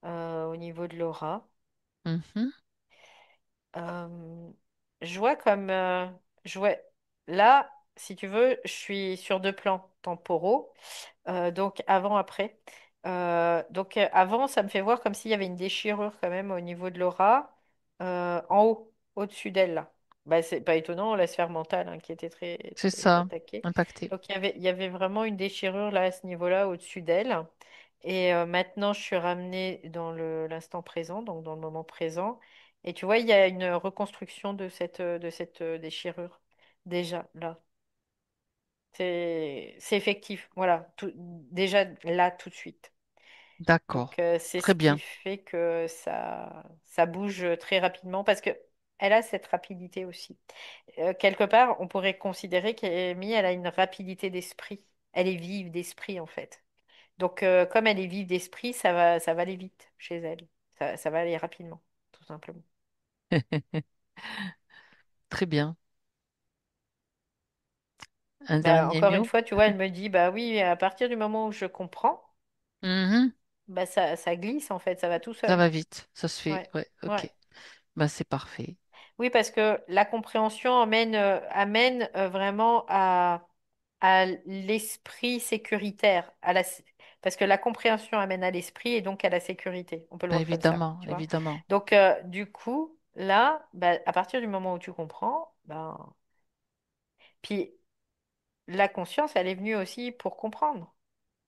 au niveau de l'aura. Mhm. Euh, je vois comme, je vois, là, si tu veux, je suis sur deux plans temporaux. Donc avant, après. Donc avant, ça me fait voir comme s'il y avait une déchirure quand même au niveau de l'aura, en haut, au-dessus d'elle là. Bah, c'est pas étonnant, la sphère mentale hein, qui était très, C'est très ça, attaquée. impacté. Donc il y avait vraiment une déchirure là à ce niveau-là, au-dessus d'elle. Et maintenant, je suis ramenée dans l'instant présent, donc dans le moment présent. Et tu vois, il y a une reconstruction de cette déchirure déjà là. C'est effectif, voilà, déjà là tout de suite. Donc D'accord. c'est ce Très qui bien. fait que ça bouge très rapidement parce que elle a cette rapidité aussi. Quelque part, on pourrait considérer qu'Amy, elle a une rapidité d'esprit. Elle est vive d'esprit en fait. Donc comme elle est vive d'esprit, ça va aller vite chez elle. Ça va aller rapidement, tout simplement. Très bien. Un Bah, dernier encore une mot? fois, tu vois, elle me dit, bah oui, à partir du moment où je comprends, Mhm. bah ça glisse en fait, ça va tout Ça seul. va vite. Ça se fait. Ouais, Ouais, ouais. ok. Bah, c'est parfait. Oui, parce que la compréhension amène vraiment à l'esprit sécuritaire, parce que la compréhension amène à l'esprit et donc à la sécurité. On peut le Bah, voir comme ça, évidemment, tu vois. évidemment. Donc, du coup, là, bah, à partir du moment où tu comprends, ben, puis la conscience, elle est venue aussi pour comprendre,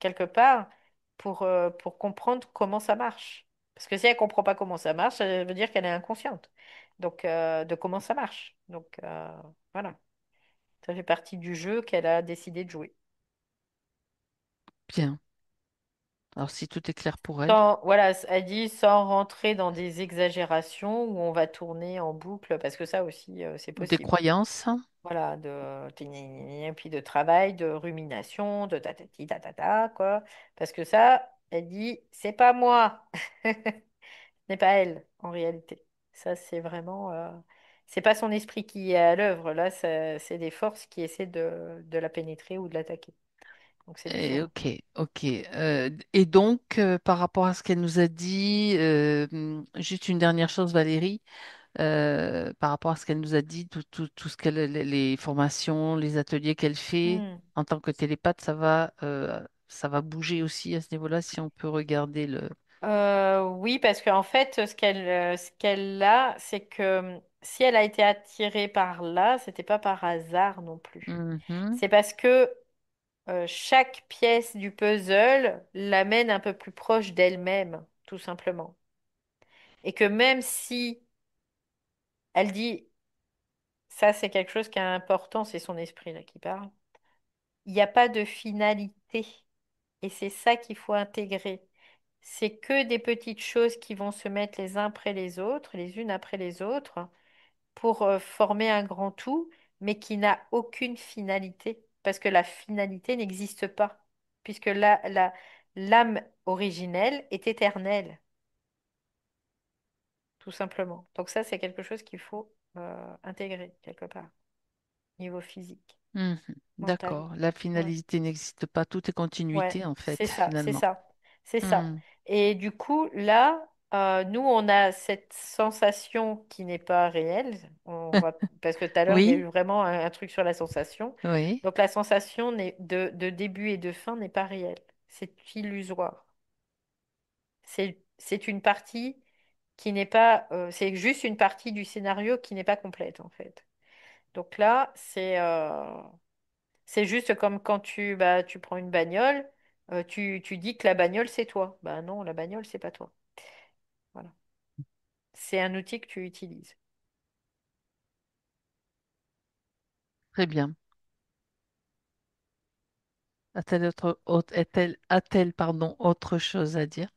quelque part, pour comprendre comment ça marche. Parce que si elle comprend pas comment ça marche, ça veut dire qu'elle est inconsciente. Donc, de comment ça marche. Donc, voilà. Ça fait partie du jeu qu'elle a décidé de jouer. Bien. Alors, si tout est clair pour elle, Voilà, elle dit sans rentrer dans des exagérations où on va tourner en boucle, parce que ça aussi, c'est ou des possible. croyances, Voilà, et puis de travail, de rumination, de tatati tatata, quoi. Parce que ça, elle dit, c'est pas moi, ce n'est pas elle, en réalité. Ça, c'est vraiment, c'est pas son esprit qui est à l'œuvre, là, c'est des forces qui essaient de la pénétrer ou de l'attaquer. Donc c'est différent. ok, ok. Et donc, par rapport à ce qu'elle nous a dit, juste une dernière chose, Valérie, par rapport à ce qu'elle nous a dit, tout ce qu'elle, les formations, les ateliers qu'elle fait Hmm. en tant que télépathe, ça va bouger aussi à ce niveau-là, si on peut regarder le. Oui, parce qu'en fait, ce qu'elle a, c'est que si elle a été attirée par là, c'était pas par hasard non plus. Mhm. C'est parce que chaque pièce du puzzle l'amène un peu plus proche d'elle-même, tout simplement. Et que même si elle dit, ça c'est quelque chose qui est important, c'est son esprit là qui parle, il n'y a pas de finalité. Et c'est ça qu'il faut intégrer. C'est que des petites choses qui vont se mettre les uns après les autres, les unes après les autres, pour former un grand tout, mais qui n'a aucune finalité, parce que la finalité n'existe pas, puisque l'âme originelle est éternelle, tout simplement. Donc ça, c'est quelque chose qu'il faut intégrer quelque part, niveau physique, Mhm. mental. D'accord. La Ouais. finalité n'existe pas, tout est Ouais, continuité en c'est fait, ça, c'est finalement. ça, c'est ça. Hmm. Et du coup, là, nous, on a cette sensation qui n'est pas réelle. Parce que tout à l'heure, il y a eu Oui, vraiment un truc sur la sensation. oui. Donc, la sensation de début et de fin n'est pas réelle. C'est illusoire. C'est une partie qui n'est pas, c'est juste une partie du scénario qui n'est pas complète, en fait. Donc là, c'est juste comme quand tu prends une bagnole, tu dis que la bagnole, c'est toi. Bah non, la bagnole, c'est pas toi. Voilà. C'est un outil que tu utilises. Très bien. A-t-elle, pardon, autre chose à dire?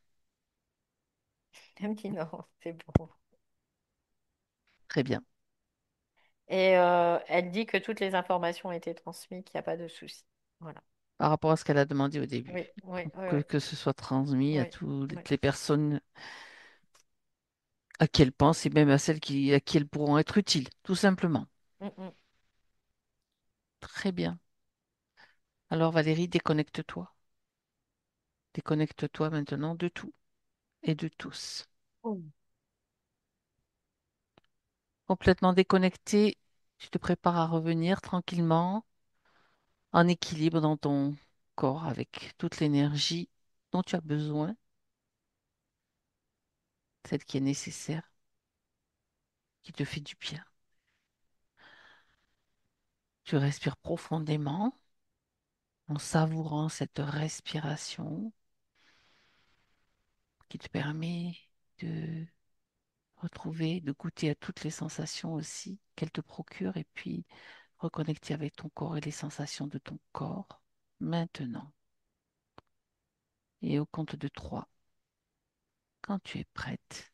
Elle me dit non, c'est bon. Très bien. Et elle dit que toutes les informations ont été transmises, qu'il n'y a pas de souci. Voilà. Par rapport à ce qu'elle a demandé au Oui, début, oui, pour oui, que, oui, que ce soit transmis à oui, toutes oui. les personnes à qui elle pense et même à celles à qui elles pourront être utiles, tout simplement. Mm, mm. Très bien. Alors Valérie, déconnecte-toi. Déconnecte-toi maintenant de tout et de tous. Mm. Complètement déconnecté, tu te prépares à revenir tranquillement, en équilibre dans ton corps avec toute l'énergie dont tu as besoin, celle qui est nécessaire, qui te fait du bien. Tu respires profondément en savourant cette respiration qui te permet de retrouver, de goûter à toutes les sensations aussi qu'elle te procure et puis reconnecter avec ton corps et les sensations de ton corps maintenant. Et au compte de 3, quand tu es prête,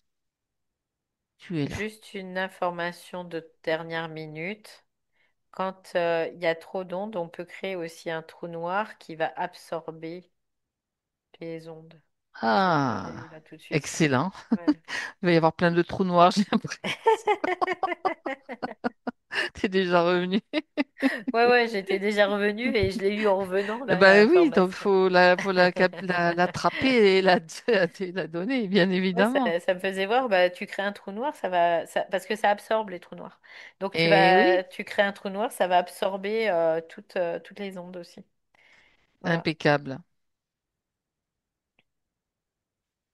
tu es là. Juste une information de dernière minute. Quand il y a trop d'ondes, on peut créer aussi un trou noir qui va absorber les ondes. Je viens de le Ah, réveiller là tout de suite. excellent. Ouais. Il va y avoir plein de trous noirs, j'ai l'impression. T'es déjà revenu. Ouais, ouais, j'étais déjà revenue et je l'ai eu en revenant, Eh là, ben oui, donc l'information. l'attraper et la donner, bien Ouais, évidemment. ça me faisait voir, bah, tu crées un trou noir, parce que ça absorbe les trous noirs. Donc Et oui, tu crées un trou noir, ça va absorber toutes les ondes aussi. Voilà. impeccable.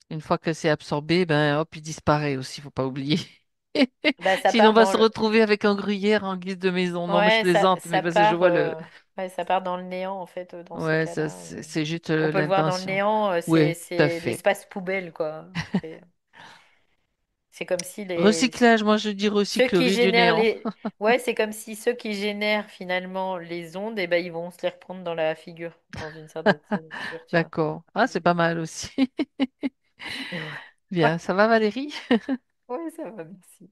Une fois que c'est absorbé, ben hop, il disparaît aussi, faut pas oublier. Bah, ça Sinon, on part va dans se le, retrouver avec un gruyère en guise de maison. Non, mais je ouais, plaisante, mais ça parce que je part, vois le. ouais, ça part dans le néant en fait dans ces Ouais, cas-là. c'est juste On peut le voir dans le l'intention. néant, Oui, tout à c'est fait. l'espace poubelle quoi. C'est c'est comme si Recyclage, moi je dis ceux qui recyclerie du génèrent néant. ouais, c'est comme si ceux qui génèrent finalement les ondes, et ben ils vont se les reprendre dans la figure, dans une certaine mesure, tu vois. D'accord. Ah, c'est pas mal aussi. Ouais, Bien, ouais, ça va Valérie? ouais, ça va, merci.